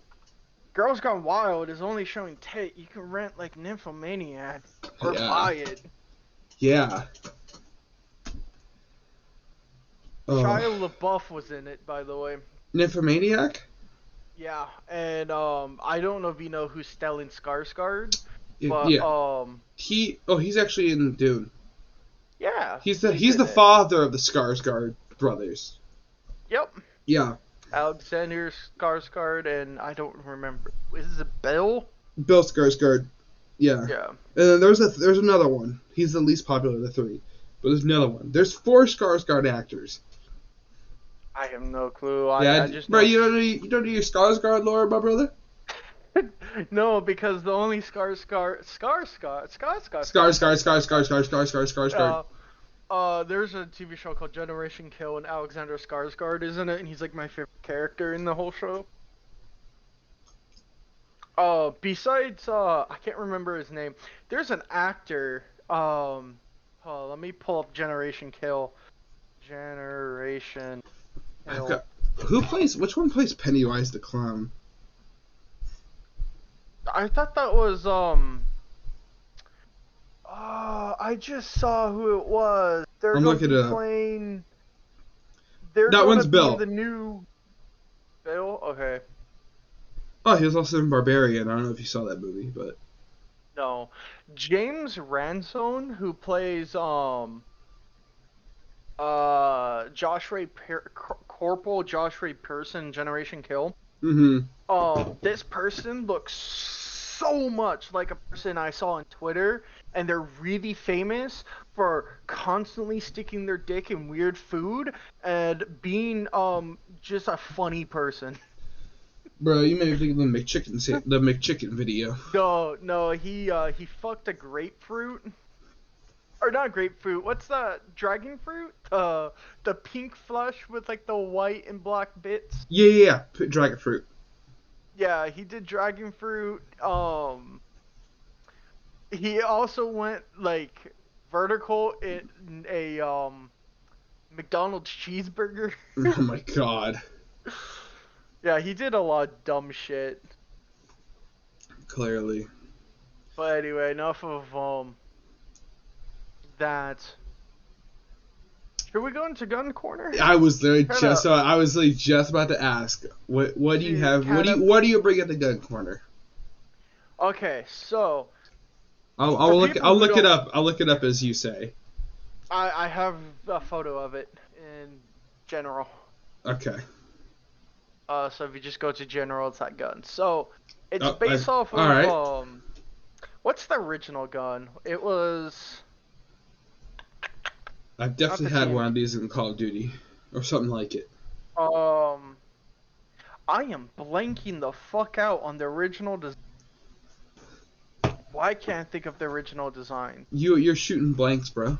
Girls Gone Wild is only showing tit, you can rent like Nymphomaniac or Yeah. buy it. Yeah. Shia Oh. LaBeouf was in it, by the way. Nymphomaniac? Yeah, and I don't know if you know who Stellan Skarsgård, but Yeah. He's actually in Dune. yeah, He's in the it. father of the Skarsgård brothers. Yep, Yeah. Alexander Skarsgård, and I don't remember. Is it Bill? Bill Skarsgård. Yeah. Yeah. And then there's another one. He's the least popular of the three. But there's another one. There's 4 Skarsgård actors. I have no clue. Yeah, I just bro, know. you don't know your Skarsgård lore, my brother? No, because the only Skarsgård. There's a TV show called Generation Kill, and Alexander Skarsgård is in it, and he's like my favorite character in the whole show. Besides, I can't remember his name. There's an actor. Let me pull up Generation Kill. Generation Kill. Which one plays Pennywise the Clown? I thought that was I just saw who it was. They're I'm going looking to it be up. playing. They're That going one's to be Bill. in the new. Bill? Okay. Oh, he was also in Barbarian. I don't know if you saw that movie, but No. James Ransone, who plays Corporal Josh Ray Pearson, Generation Kill. This person looks so much like a person I saw on Twitter, and they're really famous for constantly sticking their dick in weird food and being just a funny person. bro, you made me think of the McChicken video. No, he fucked a grapefruit. Or not grapefruit, what's that? Dragon fruit? The pink flesh with like the white and black bits? Yeah. Dragon fruit. Yeah, he did dragon fruit. He also went like vertical in a McDonald's cheeseburger. Oh my god. Yeah, he did a lot of dumb shit. Clearly. But anyway, enough of that. Should we go into gun corner? I was there Kinda, just I was like just about to ask. What do you have? What do you bring at the gun corner? Okay, so I'll look it up. I'll look it up as you say. I have a photo of it in general. Okay. So if you just go to general, it's that gun. So it's Oh, based off of alright. What's the original gun? It was I've not definitely the had one TNT. of these in Call of Duty or something like it. I am blanking the fuck out on the original design. Why can't I think of the original design? You're shooting blanks, bro.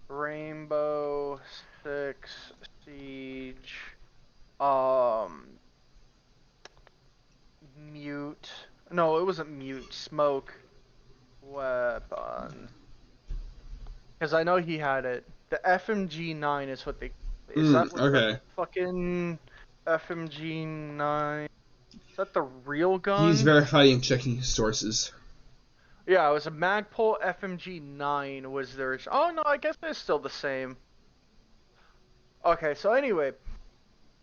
Rainbow Six Siege. Um, Mute. No, it wasn't Mute. Smoke. Weapon. Because I know he had it. The FMG-9 is what they. Is that what Okay. the fucking FMG-9? Is that the real gun? He's verifying and checking his sources. Yeah, it was a Magpul FMG-9 was their. Oh no, I guess it's still the same. Okay, so anyway,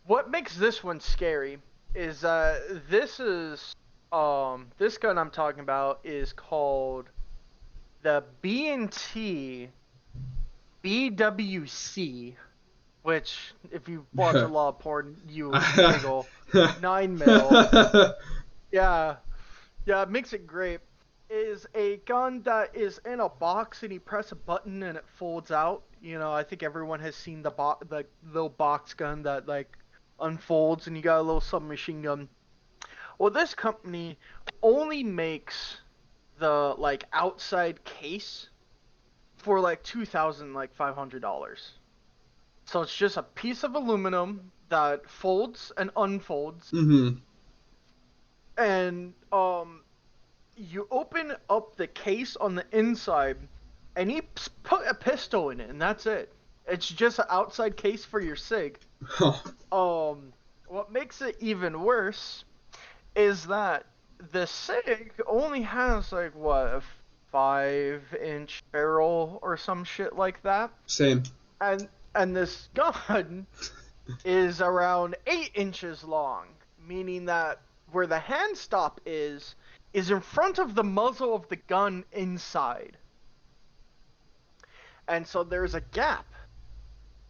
what makes this one scary is this gun I'm talking about is called the B&T BWC, which if you watch a lot of porn, you giggle. 9mm. Yeah, it makes it great. Is a gun that is in a box and you press a button and it folds out. You know, I think everyone has seen the little box gun that like unfolds and you got a little submachine gun. Well, this company only makes the like outside case for like $2,500. So it's just a piece of aluminum that folds and unfolds. Mm-hmm. And you open up the case on the inside and you put a pistol in it and that's it. It's just an outside case for your SIG. What makes it even worse is that the SIG only has like what, a 5-inch barrel or some shit like that. Same. And this gun is around 8 inches long, meaning that where the hand stop is in front of the muzzle of the gun inside. And so there's a gap.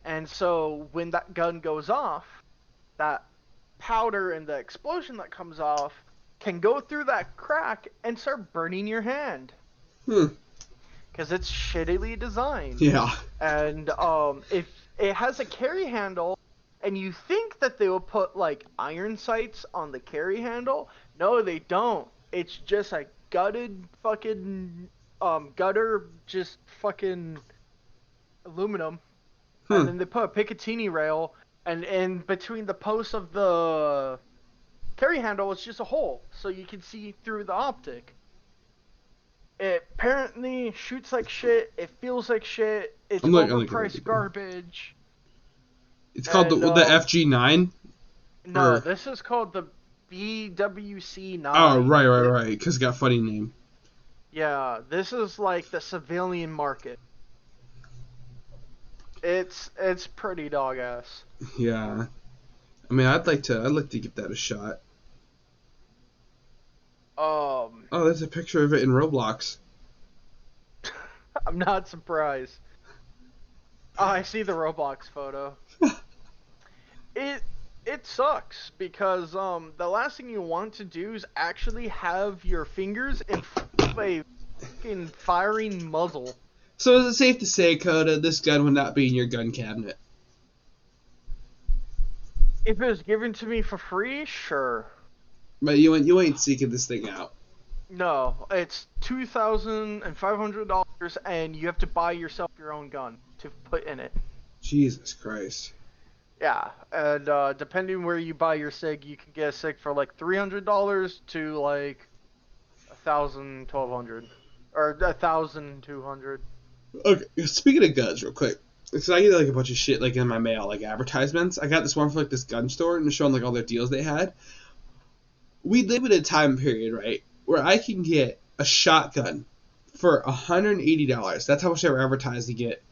And so when that gun goes off, that powder and the explosion that comes off can go through that crack and start burning your hand. Because it's shittily designed. Yeah. And if it has a carry handle, and you think that they will put like iron sights on the carry handle, no, they don't. It's just a gutted fucking gutter, just fucking aluminum, and then they put a Picatinny rail, and in between the posts of the carry handle, it's just a hole, so you can see through the optic. It apparently shoots like shit. It feels like shit. It's overpriced garbage. It's called the FG9? No, this is called the BWC9. Oh, right. Because it got a funny name. Yeah, this is like the civilian market. It's pretty dog ass. Yeah. I mean, I'd like to give that a shot. Oh, there's a picture of it in Roblox. I'm not surprised. Oh, I see the Roblox photo. It sucks because the last thing you want to do is actually have your fingers in a fucking firing muzzle. So is it safe to say, Kota, this gun would not be in your gun cabinet? If it was given to me for free, sure. But you ain't seeking this thing out. No, it's $2,500 and you have to buy yourself your own gun to put in it. Jesus Christ. Yeah, and depending where you buy your SIG, you can get a SIG for like $300 to like 1,000, 1,200, or 1,200. Okay, speaking of guns, real quick. Because I get like a bunch of shit like in my mail, like advertisements. I got this one for like this gun store and showing like all their deals they had. We live in a time period, right, where I can get a shotgun for $180. That's how much they were advertised to get.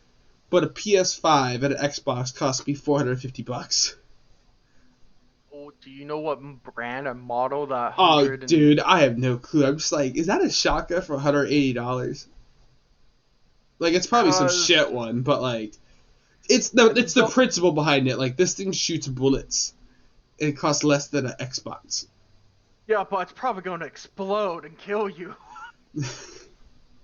But a PS5 and an Xbox cost me $450. Oh, do you know what brand and model that Oh, 100 and dude, I have no clue. I'm just like, is that a shotgun for $180? Like, it's probably some cause shit one, but like, it's the don't principle behind it. Like, this thing shoots bullets. And it costs less than an Xbox. yeah, but it's probably going to explode and kill you.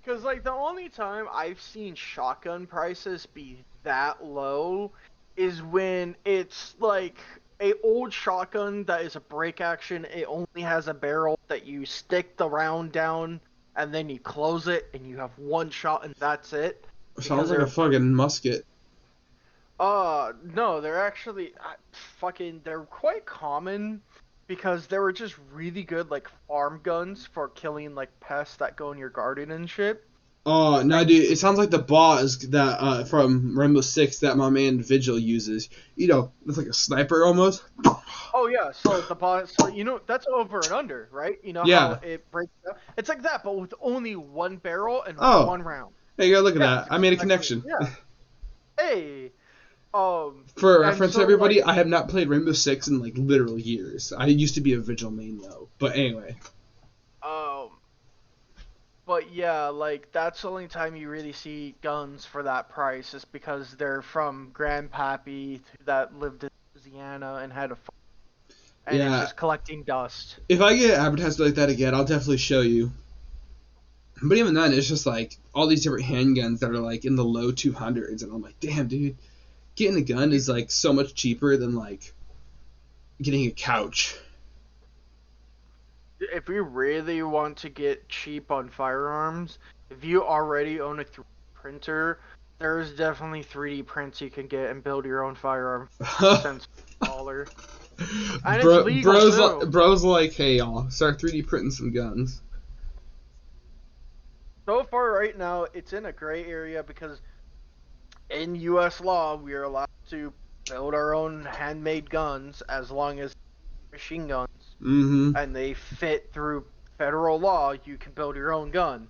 Cause like the only time I've seen shotgun prices be that low is when it's like a old shotgun that is a break action. It only has a barrel that you stick the round down and then you close it and you have one shot and that's it. Sounds Because like a they're fucking musket. no, they're actually they're quite common because they were just really good like farm guns for killing like pests that go in your garden and shit. Oh, no, Like, dude, it sounds like the boss that from Rainbow Six that my man Vigil uses. You know, it's like a sniper almost. oh yeah, so the boss, so you know that's over and under, right? You know how Yeah. it breaks down. It's like that, but with only one barrel and Oh, one round. hey, you gotta look at Yeah, that. it's I made a exactly connection. yeah. Hey, For and reference to so like everybody, I have not played Rainbow Six in like literal years. I used to be a Vigil main though. But anyway. um, but yeah, like that's the only time you really see guns for that price is because they're from Grandpappy that lived in Louisiana and had a farm, and it's Yeah. just collecting dust. If I get advertised like that again, I'll definitely show you. But even then, it's just like all these different handguns that are like in the low 200s, and I'm like, damn, dude, getting a gun You is like so much cheaper than like getting a couch. if you really want to get cheap on firearms, if you already own a 3D printer, there's definitely 3D prints you can get and build your own firearm for cents per dollar. And it's legal too. Bro's like, hey y'all, start 3D printing some guns. So far right now, it's in a gray area because in US law, we are allowed to build our own handmade guns as long as machine guns Mm-hmm. and they fit through federal law, you can build your own gun.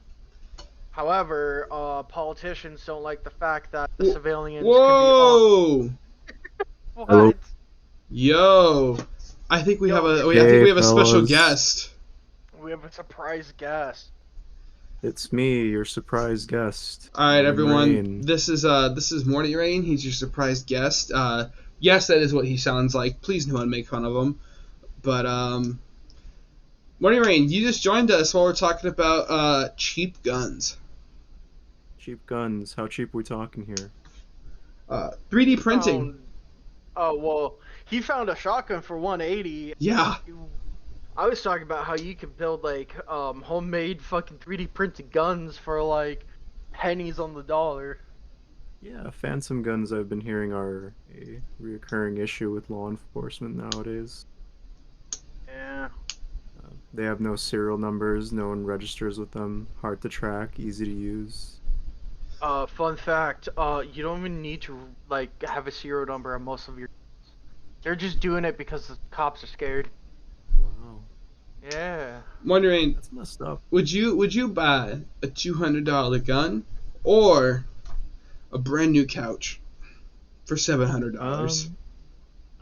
However, politicians don't like the fact that the civilians could be armed. Whoa! Hello. What? Yo, I think we have Yo, I think Hey, we have a special fellas. guest. we have a surprise guest. It's me, your surprise guest. All right, Morning everyone. Rain. This is Morning Rain. He's your surprise guest. Yes, that is what he sounds like. Please no one make fun of him. But Morning Rain, you just joined us while we're talking about cheap guns. Cheap guns. How cheap we talking here? 3D printing. Oh well, he found a shotgun for 180. Yeah. I was talking about how you can build like homemade fucking 3D printed guns for like pennies on the dollar. Yeah, phantom guns I've been hearing are a reoccurring issue with law enforcement nowadays. Yeah. They have no serial numbers, no one registers with them, hard to track, easy to use. Fun fact, you don't even need to like have a serial number on most of your. They're just doing it because the cops are scared. Wow, Yeah. Wondering, that's messed up. would you buy a $200 gun or a brand new couch for $700?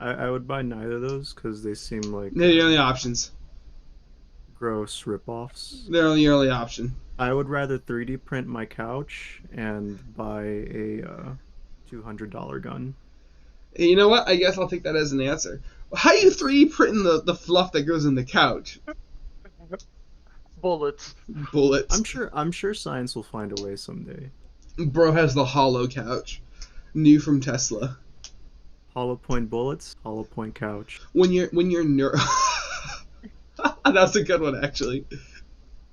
I would buy neither of those because they seem like They're the only options. gross ripoffs. They're the only option. I would rather 3D print my couch and buy a $200 gun. You know what? I guess I'll take that as an answer. How you 3D printing the fluff that goes in the couch? Bullets. Bullets. I'm sure science will find a way someday. Bro has the hollow couch, new from Tesla. Hollow point bullets, hollow point couch. When you're That's a good one actually.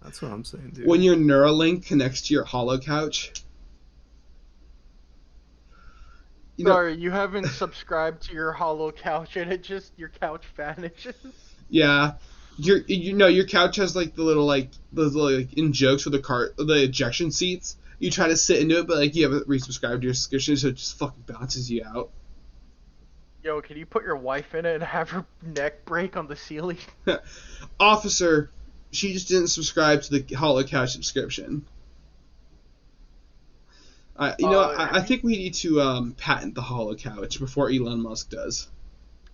That's what I'm saying, dude. When your Neuralink connects to your hollow couch, You know, Sorry, you haven't subscribed to your hollow couch and your couch vanishes. yeah. Your couch has like the little like those little like in jokes with the ejection seats. You try to sit into it, but like you haven't resubscribed to your subscription, so it just fucking bounces you out. Yo, can you put your wife in it and have her neck break on the ceiling? Officer, she just didn't subscribe to the Hollow Couch subscription. I think we need to patent the Hollow Couch before Elon Musk does.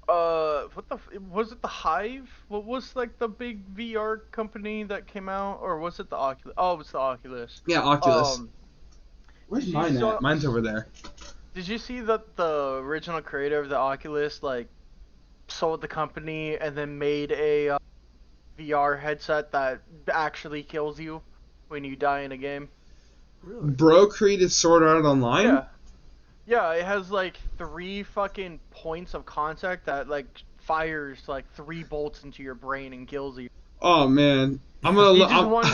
Was it the Hive? What was like the big VR company that came out, or was it the Oculus? Oh, it was the Oculus. Yeah, Oculus. Um, Where's mine at? Mine's over there. Did you see that the original creator of the Oculus like sold the company and then made a VR headset that actually kills you when you die in a game? Really? Bro created Sword Art Online? Yeah. Yeah, it has like 3 fucking points of contact that like fires like 3 bolts into your brain and kills you. Oh man, I'm You just gonna want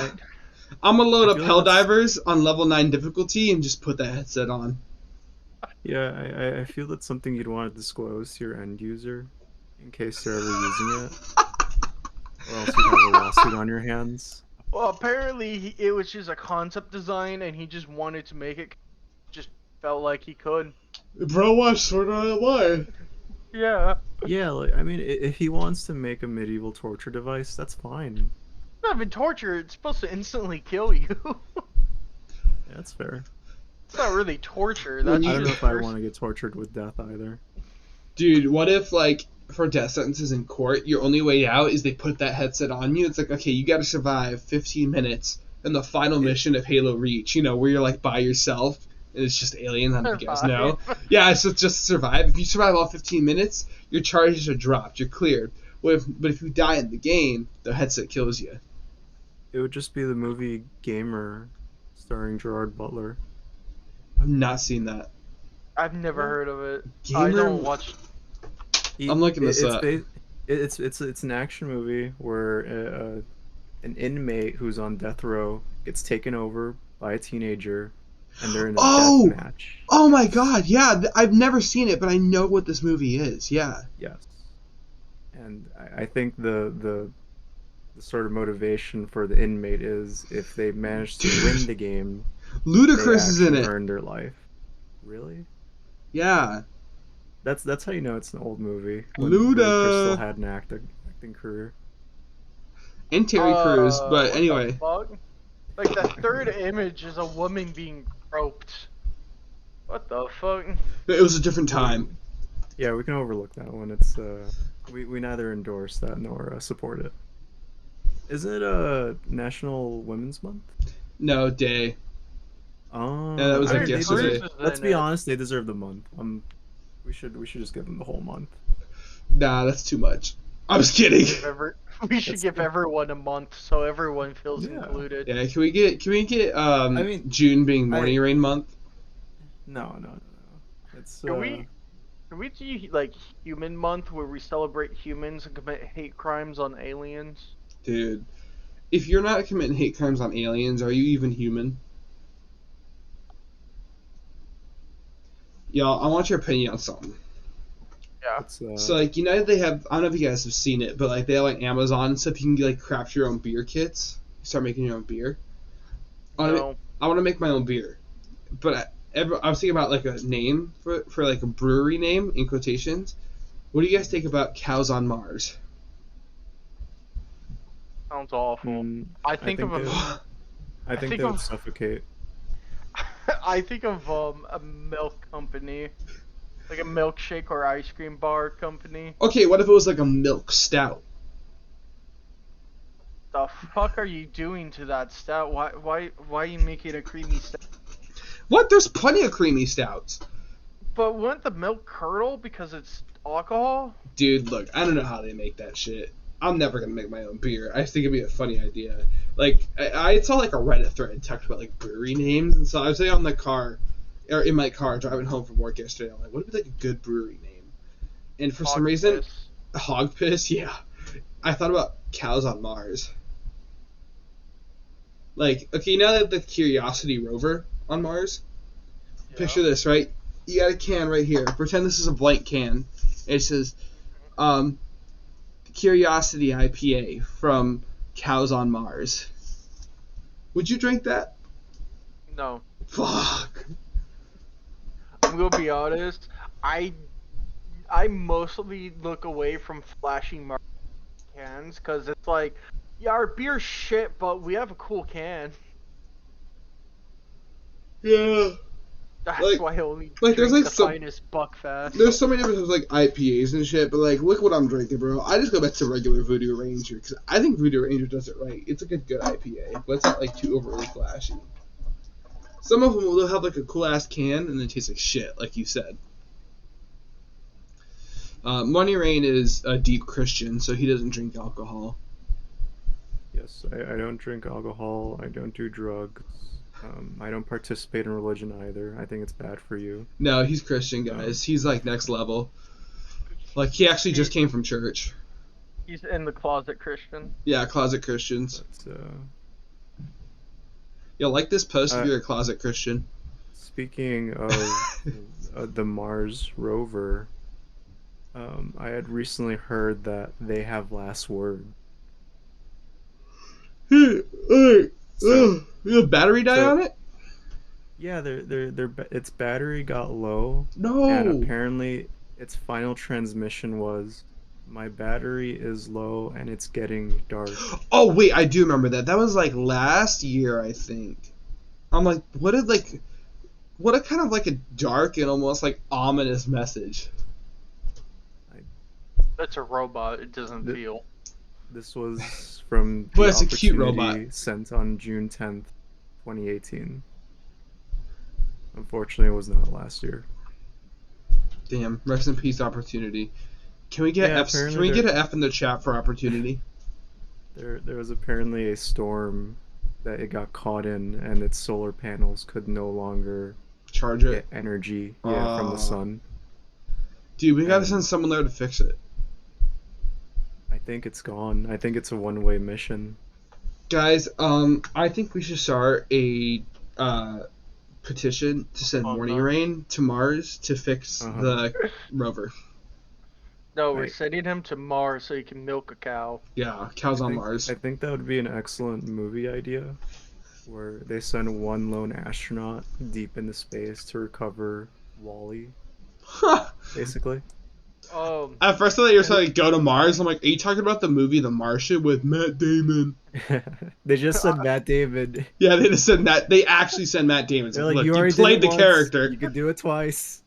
I'm gonna load I up feel like Helldivers on level 9 difficulty and just put that headset on. Yeah, I feel that's something you'd want to disclose to your end user in case they're ever using it, or else you'd have a lawsuit on your hands. Well, apparently it was just a concept design and he just wanted to make it just felt like he could. Bro, watch Sword Art Online. Yeah. Yeah, like, I mean, if he wants to make a medieval torture device, that's fine. It's not even torture, it's supposed to instantly kill you. Yeah, that's fair. It's not really torture. When That's you- I don't know just if I pers- want to get tortured with death either. Dude, what if like for death sentences in court, your only way out is they put that headset on you? It's like, okay, you gotta survive 15 minutes in the final mission of Halo Reach, where you're like by yourself and it's just aliens, I don't know if you guys know. Yeah, so it's just survive. If you survive all 15 minutes, your charges are dropped, you're cleared. But if you die in the game, the headset kills you. It would just be the movie Gamer, starring Gerard Butler. I've not seen that. I've never heard of it. Gamer? I don't watch. I'm looking this up. It's an action movie where an inmate who's on death row gets taken over by a teenager, and they're in a Oh! death match. Oh my god, yeah, I've never seen it, but I know what this movie is, yeah. Yes, and I think the sort of motivation for the inmate is if they manage to win the game, Ludacris is in they it. earn their life. Really? Yeah. That's how you know it's an old movie. When Luda! Ludacris still had an acting career. And Terry Crews, but What anyway. the fuck? Like the third image is a woman being groped. What the fuck? It was a different time. Yeah, we can overlook that one. It's we neither endorse that nor support it. Isn't it National Women's Month? No, day. Oh, Yeah, that was I like mean, they yesterday. deserve- Let's be honest, they deserve the month. We should just give them the whole month. Nah, that's too much. I was kidding. We should give everyone a month so everyone feels Yeah. included. Yeah, can we get I mean, June being Morning Rain month? No. It's Can we do like Human Month where we celebrate humans and commit hate crimes on aliens? Dude. If you're not committing hate crimes on aliens, are you even human? Y'all, I want your opinion on something. Yeah. it's So, like, they have, I don't know if you guys have seen it, but, like, they have, like, Amazon and stuff. You can, like, craft your own beer kits. Start making your own beer. I want to make my own beer. But I was thinking about, like, a name for, like, a brewery name, in quotations. What do you guys think about Cows on Mars? Sounds awful. I think of they a- would- I think think they would of- suffocate. I think of a milk company, like a milkshake or ice cream bar company. Okay, what if it was, like, a milk stout? The fuck are you doing to that stout? Why are you making a creamy stout? What? There's plenty of creamy stouts. But wouldn't the milk curdle because it's alcohol? Dude, look, I don't know how they make that shit. I'm never gonna make my own beer. I think it'd be a funny idea. Like, I saw like a Reddit thread talked about like brewery names, and so I was in my car driving home from work yesterday. I'm like, what would be like a good brewery name? And for some reason, Hog Piss, yeah. I thought about Cows on Mars. Like, okay, you know that the Curiosity rover on Mars? Yeah. Picture this, right? You got a can right here. Pretend this is a blank can. It says, Curiosity IPA from Cows on Mars. Would you drink that? No. Fuck. I'm gonna be honest. I mostly look away from flashing cans because it's like, yeah, our beer's shit, but we have a cool can. Yeah. That's why I only there's drink like the some, finest Buckfast. There's so many different like IPAs and shit, but like look what I'm drinking, bro. I just go back to regular Voodoo Ranger because I think Voodoo Ranger does it right. It's like a good IPA, but it's not like too overly flashy. Some of them will have like a cool ass can and then taste like shit, like you said. Money Rain is a deep Christian, so he doesn't drink alcohol. Yes, I don't drink alcohol. I don't do drugs. I don't participate in religion either. I think it's bad for you. No, he's Christian, guys. He's like next level. Like he actually just came from church. He's in the closet Christian. Yeah, closet Christians. But, yeah, like this post if you're a closet Christian. Speaking of the Mars rover, I had recently heard that they have last word. You have battery die on it? Yeah, its battery got low. No. And apparently its final transmission was, my battery is low and it's getting dark. Oh wait, I do remember that. That was like last year, I think. I'm like, what a kind of like a dark and almost like ominous message. That's a robot. It doesn't feel. This was from But the it's a cute robot. opportunity sent on June 10th, 2018. Unfortunately, it was not last year. Damn, rest in peace, Opportunity. Can we get Can we get an F in the chat for Opportunity? There was apparently a storm that it got caught in, and its solar panels could no longer charge it. Get energy from the sun. Dude, we gotta send someone there to fix it. I think it's gone. I think it's a one-way mission. Guys, I think we should start a petition to send Morning Rain to Mars to fix the rover. No, we're sending him to Mars so he can milk a cow. Yeah, cows on Mars. I think that would be an excellent movie idea, where they send one lone astronaut deep into space to recover Wally, basically. At first I thought you were saying go to Mars. I'm like, are you talking about the movie The Martian with Matt Damon? They just said Matt Damon. Yeah, they just said Matt. They actually said Matt Damon. They're like, look, you played the character. You could do it twice.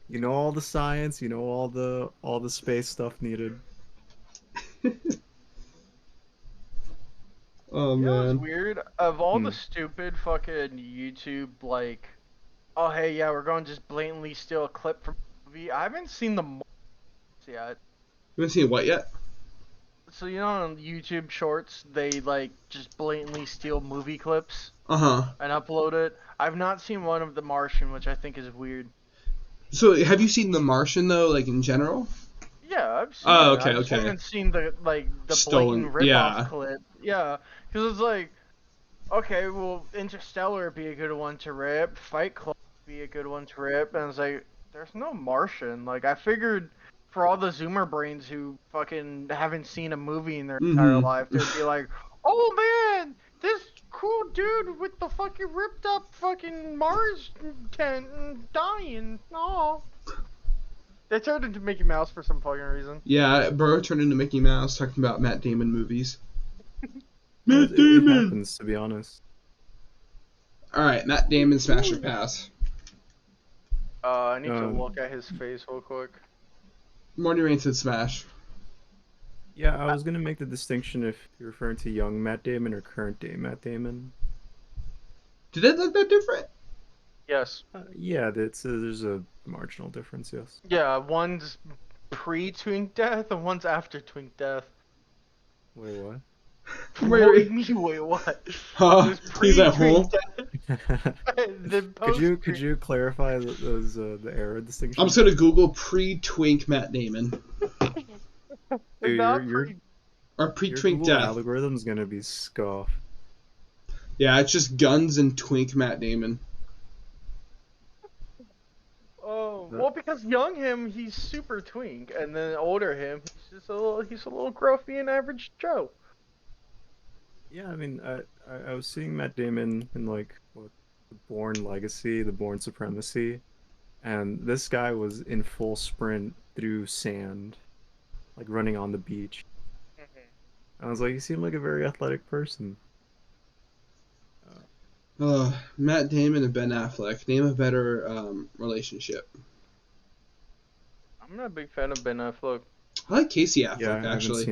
You know all the science. You know all the space stuff needed. Oh man. You know what's weird? Of all the stupid fucking YouTube like, oh hey yeah, we're going to just blatantly steal a clip from a movie. I haven't seen the yet. You haven't seen what yet? So you know on YouTube Shorts they like just blatantly steal movie clips. And upload it. I've not seen one of The Martian, which I think is weird. So have you seen The Martian though, like in general? Yeah, I've seen. Oh, it. okay, I just haven't seen the Stolen, blatant rip-off clip. Yeah, because it's like, okay, well, Interstellar would be a good one to rip. Fight Club would be a good one to rip, and it's like, there's no Martian. Like I figured, for all the Zoomer brains who fucking haven't seen a movie in their entire life, they'd be like, oh man, this cool dude with the fucking ripped up fucking Mars tent dying. Aw. They turned into Mickey Mouse for some fucking reason. Yeah, bro turned into Mickey Mouse talking about Matt Damon movies. Matt Damon! It happens, to be honest. Alright, Matt Damon, smash or pass? I need to look at his face real quick. Morning Rain said smash. Yeah, I was gonna make the distinction if you're referring to young Matt Damon or current day Matt Damon. Did it look that different? Yes. Yeah, there's a marginal difference, yes. Yeah, one's pre-Twink death and one's after Twink death. Wait, what? Wait, what? Huh? He's at home? Could you clarify those the era distinction? I'm just gonna Google pre-Twink Matt Damon. Dude, or pre-Twink death. Algorithm's gonna be scuffed. Yeah, it's just guns and Twink Matt Damon. well, because young him, he's super twink, and then older him, he's a little gruffy and average Joe. Yeah, I mean, I was seeing Matt Damon in like what, the Bourne Legacy, the Bourne Supremacy, and this guy was in full sprint through sand, like running on the beach. I was like, he seemed like a very athletic person. Matt Damon and Ben Affleck. Name a better relationship. I'm not a big fan of Ben Affleck. I like Casey Affleck, Yeah, actually.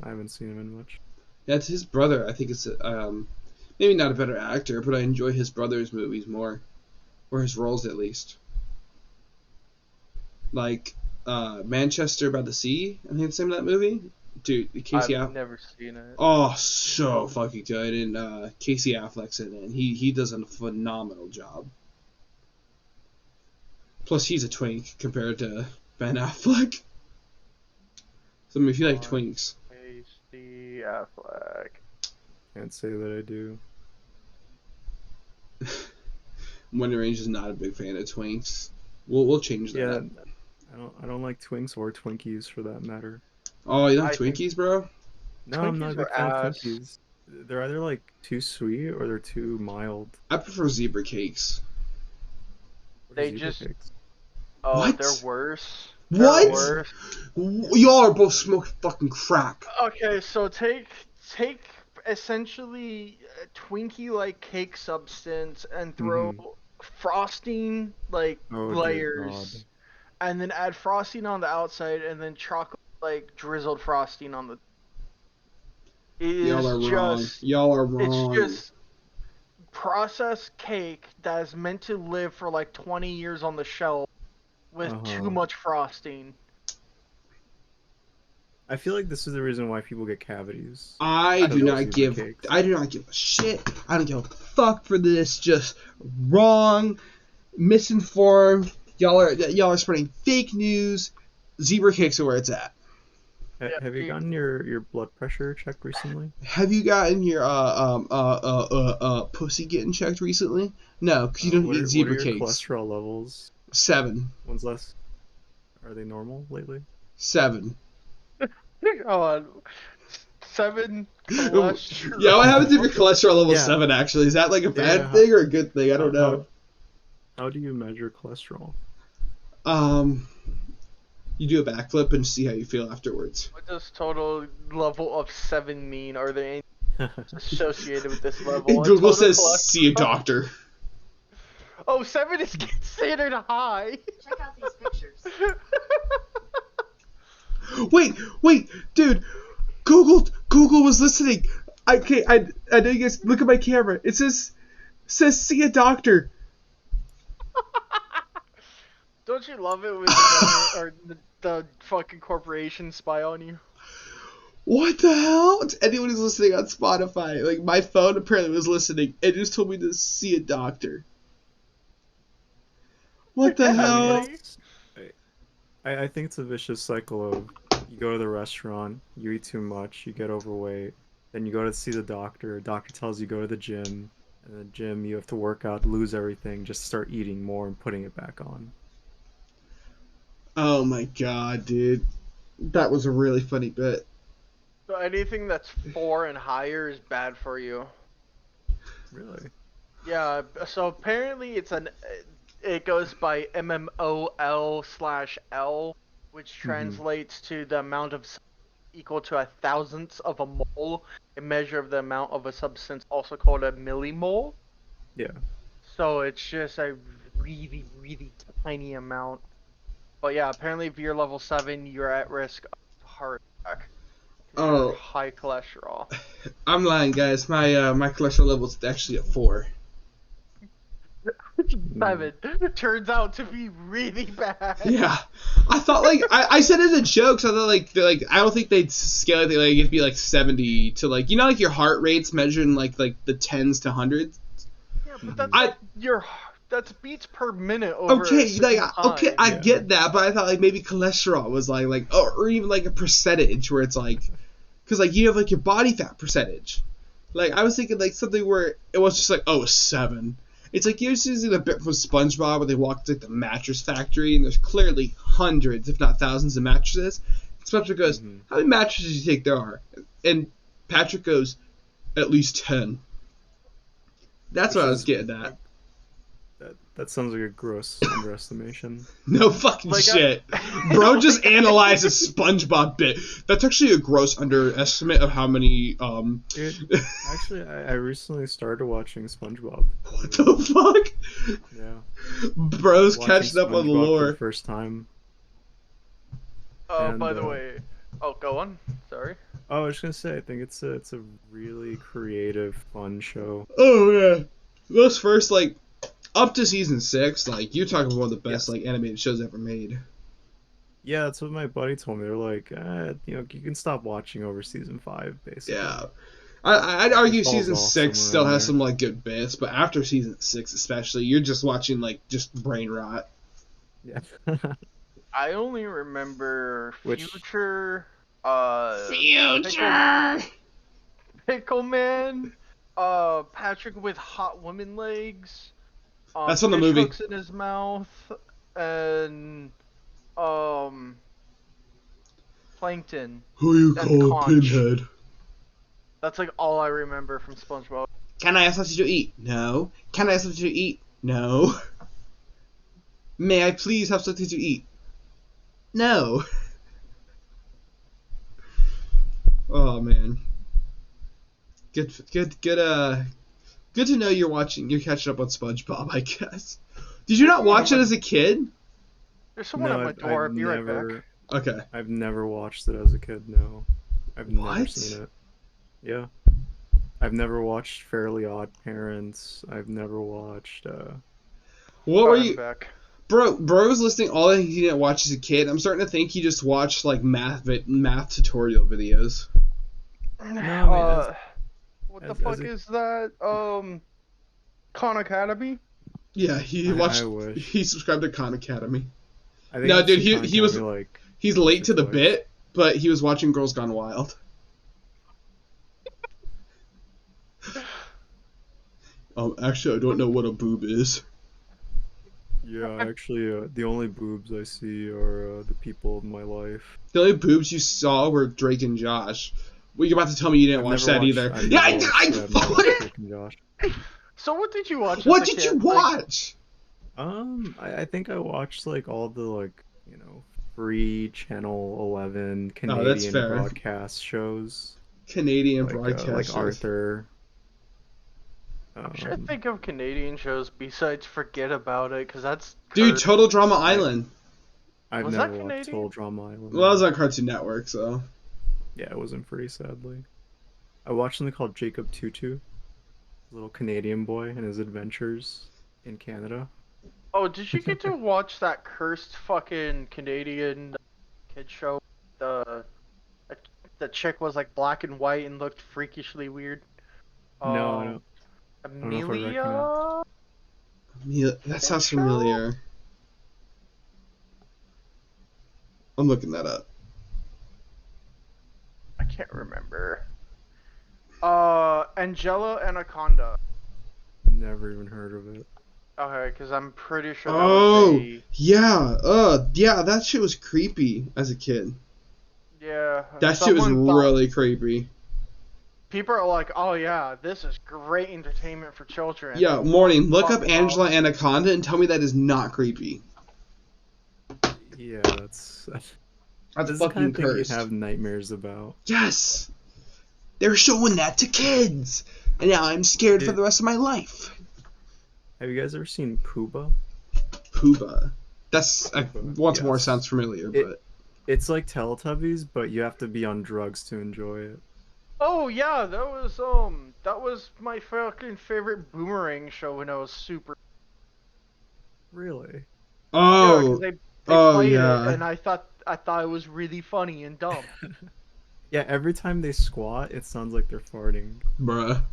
I haven't seen him in much. Yeah, it's his brother. I think it's maybe not a better actor, but I enjoy his brother's movies more, or his roles at least. Like Manchester by the Sea. I think it's the name of that movie. Dude, Casey Affleck. I've never seen it. Oh, so fucking good, and Casey Affleck's in it, and he does a phenomenal job. Plus, he's a twink compared to Ben Affleck. So, I mean, if you like twinks. Casey Affleck. Can't say that I do. Wonder Range is not a big fan of twinks. We'll change that. Yeah, I don't like twinks or Twinkies for that matter. Oh, you like Twinkies, bro? No, I'm not a big fan of ass. Twinkies. They're either like too sweet or they're too mild. I prefer zebra cakes. What are They zebra just- cakes? Oh, What? they're worse. What? They're worse. Y'all are both smoking fucking crack. Okay, so take essentially a Twinkie-like cake substance and throw frosting like Oh, dear layers, God. and then add frosting on the outside, and then chocolate like drizzled frosting on the. It Y'all are is wrong. just Y'all are wrong. it's just processed cake that is meant to live for like 20 years on the shelf with too much frosting. I feel like this is the reason why people get cavities. I do not zebra give cakes. a shit. I don't give a fuck for this. Just wrong, misinformed. Y'all are spreading fake news. Zebra cakes are where it's at. Have you gotten your blood pressure checked recently? Have you gotten your pussy getting checked recently? No, because you don't eat zebra what are your cakes. cholesterol levels? 7. When's less? Are they normal lately? 7. Oh, 7 cholesterol. Yeah, I have a different cholesterol level Yeah. 7 actually. Is that like a bad Yeah. thing or a good thing? I don't know. How do you measure cholesterol? You do a backflip and see how you feel afterwards. What does total level of 7 mean? Are there any associated with this level? And A Google total says, cholesterol? see a doctor. Oh, 7 is considered high. Check out these pictures. Wait, dude. Google was listening. I know you guys look at my camera. It says see a doctor. Don't you love it when the, or the fucking corporations spy on you? What the hell? It's anyone who's listening on Spotify. Like my phone apparently was listening. It just told me to see a doctor. What the hell? I think it's a vicious cycle of you go to the restaurant, you eat too much, you get overweight, then you go to see the doctor tells you go to the gym, and the gym you have to work out, lose everything, just start eating more and putting it back on. Oh my god, dude. That was a really funny bit. So anything that's 4 and higher is bad for you. Really? Yeah. So apparently it goes by mmol/L, which translates to the amount of equal to 1,000th of a mole, a measure of the amount of a substance, also called a millimole. Yeah. So it's just a really, really tiny amount. But yeah, apparently if you're level 7, you're at risk of heart attack. Oh. High cholesterol. I'm lying, guys. My cholesterol level is actually at 4. 7 turns out to be really bad. Yeah, I thought I said it as a joke. So I thought like I don't think they'd scale it. Like it'd be like 70 to like like your heart rate's measured in like the 10s to 100s. Yeah, but that's beats per minute over. Okay, I Yeah. get that, but I thought like maybe cholesterol was like or even like a percentage where it's like, because like you have like your body fat percentage. Like I was thinking like something where it was just like 7. It's like you're using the bit from SpongeBob where they walk to like, the mattress factory and there's clearly hundreds, if not thousands, of mattresses. SpongeBob goes, "How many mattresses do you think there are?" And Patrick goes, "At least 10." That's Which what I was is getting at. That sounds like a gross underestimation. No fucking shit. Bro just analyzes SpongeBob bit. That's actually a gross underestimate of how many, Dude, actually, I recently started watching SpongeBob. What the fuck? Yeah. Bro's Watching catching up on the SpongeBob for lore. the first time. Oh, And, by the way. Oh, go on. Sorry. Oh, I was just gonna say, I think it's a really creative, fun show. Oh, yeah. Those first, like, up to season 6, like, you're talking about one of the best, like, animated shows ever made. Yeah, that's what my buddy told me. They're like, you can stop watching over season 5, basically. Yeah. I'd argue falls season off 6 somewhere still in has there. some, like, good bits, but after season 6 especially, you're just watching, like, just brain rot. Yeah. I only remember Which- Future. Future! Pickle Man. Patrick with hot woman legs. That's from the fish movie. hooks in his mouth, and Plankton. Who you And call Conch. Pinhead? That's like all I remember from SpongeBob. Can I have something to eat? No. Can I have something to eat? No. May I please have something to eat? No. Oh man. Good to know you're catching up on SpongeBob, I guess. Did you not watch it as a kid? There's someone at my door. I'll be right back. Okay. I've never watched it as a kid, no. I've never What? seen it. Yeah. I've never watched Fairly Odd Parents. I've never watched, What were I'm you... back. Bro's listing all that he didn't watch as a kid. I'm starting to think he just watched, like, math tutorial videos. No, what the as fuck a- is that? Khan Academy? Yeah, he I watched... wish. He subscribed to Khan Academy. I think No, I've dude, seen he was... Khan Academy, He's late to the twice. bit, but he was watching Girls Gone Wild. Actually, I don't know what a boob is. Yeah, actually, the only boobs I see are the people in my life. The only boobs you saw were Drake and Josh. Well, you're about to tell me you didn't I've watch never that either. watched- I've Yeah, never watched I've never watched Drake and Josh. So what did you watch? What as a did you kid? Like, watch? I think I watched like all the free Channel 11 Canadian fair. broadcast shows, Canadian like broadcast. Arthur. I'm trying to think of Canadian shows besides Forget About It, because that's Dude, Kurt- Total Drama Island. I've Was never that watched Canadian? Total Drama Island. Well, that was on Cartoon Network, so. Yeah, it wasn't free, sadly. I watched something called Jacob Tutu, a little Canadian boy and his adventures in Canada. Oh, did you get to watch that cursed fucking Canadian kid show? The chick was like black and white and looked freakishly weird. No, I don't. know if I Amelia. Yeah, that sounds familiar. I'm looking that up. I can't remember. Angela Anaconda. Never even heard of it. Okay, because I'm pretty sure that Oh, was a... yeah, that shit was creepy as a kid. Yeah. That shit was someone thought- really creepy. People are like, oh yeah, this is great entertainment for children. Yeah, Morning, look up Fuck Angela off. Anaconda and tell me that is not creepy. Yeah, that's That's the fucking kind of thing cursed. you'd have nightmares about. Yes! They're showing that to kids! And now I'm scared for Dude. the rest of my life. Have you guys ever seen Pooba? Pooba. That's, once more Yes. sounds familiar, It- but... It's like Teletubbies, but you have to be on drugs to enjoy it. Oh yeah, that was my fucking favorite Boomerang show when I was super. Really? Yeah, Oh, 'cause they oh, played yeah. it, and I thought it was really funny and dumb. Yeah, every time they squat, it sounds like they're farting. bruh.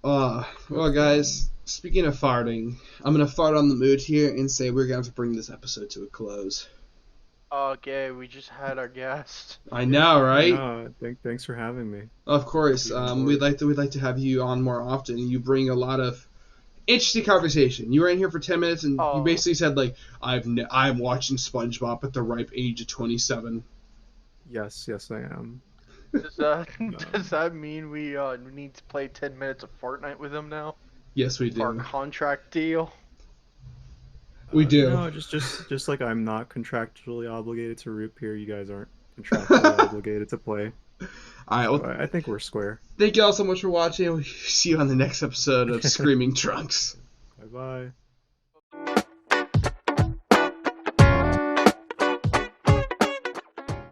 Well, guys, speaking of farting, I'm gonna fart on the mood here and say we're gonna have to bring this episode to a close. Okay, we just had our guest. I know, right? No, thanks for having me. Of course. I'll be on We'd board. like to have you on more often. You bring a lot of interesting conversation. You were in here for 10 minutes and you Oh, basically said like I'm watching SpongeBob at the ripe age of 27. Yes, I am. does that Uh, does that mean we need to play 10 minutes of Fortnite with him now Yes, we for our do. contract deal? We do. no, just like I'm not contractually obligated to root peer, you guys aren't contractually obligated to play. All right. So Well, I think we're square. thank you all so much for watching. We'll see you on the next episode of Screaming Trunks. Bye bye.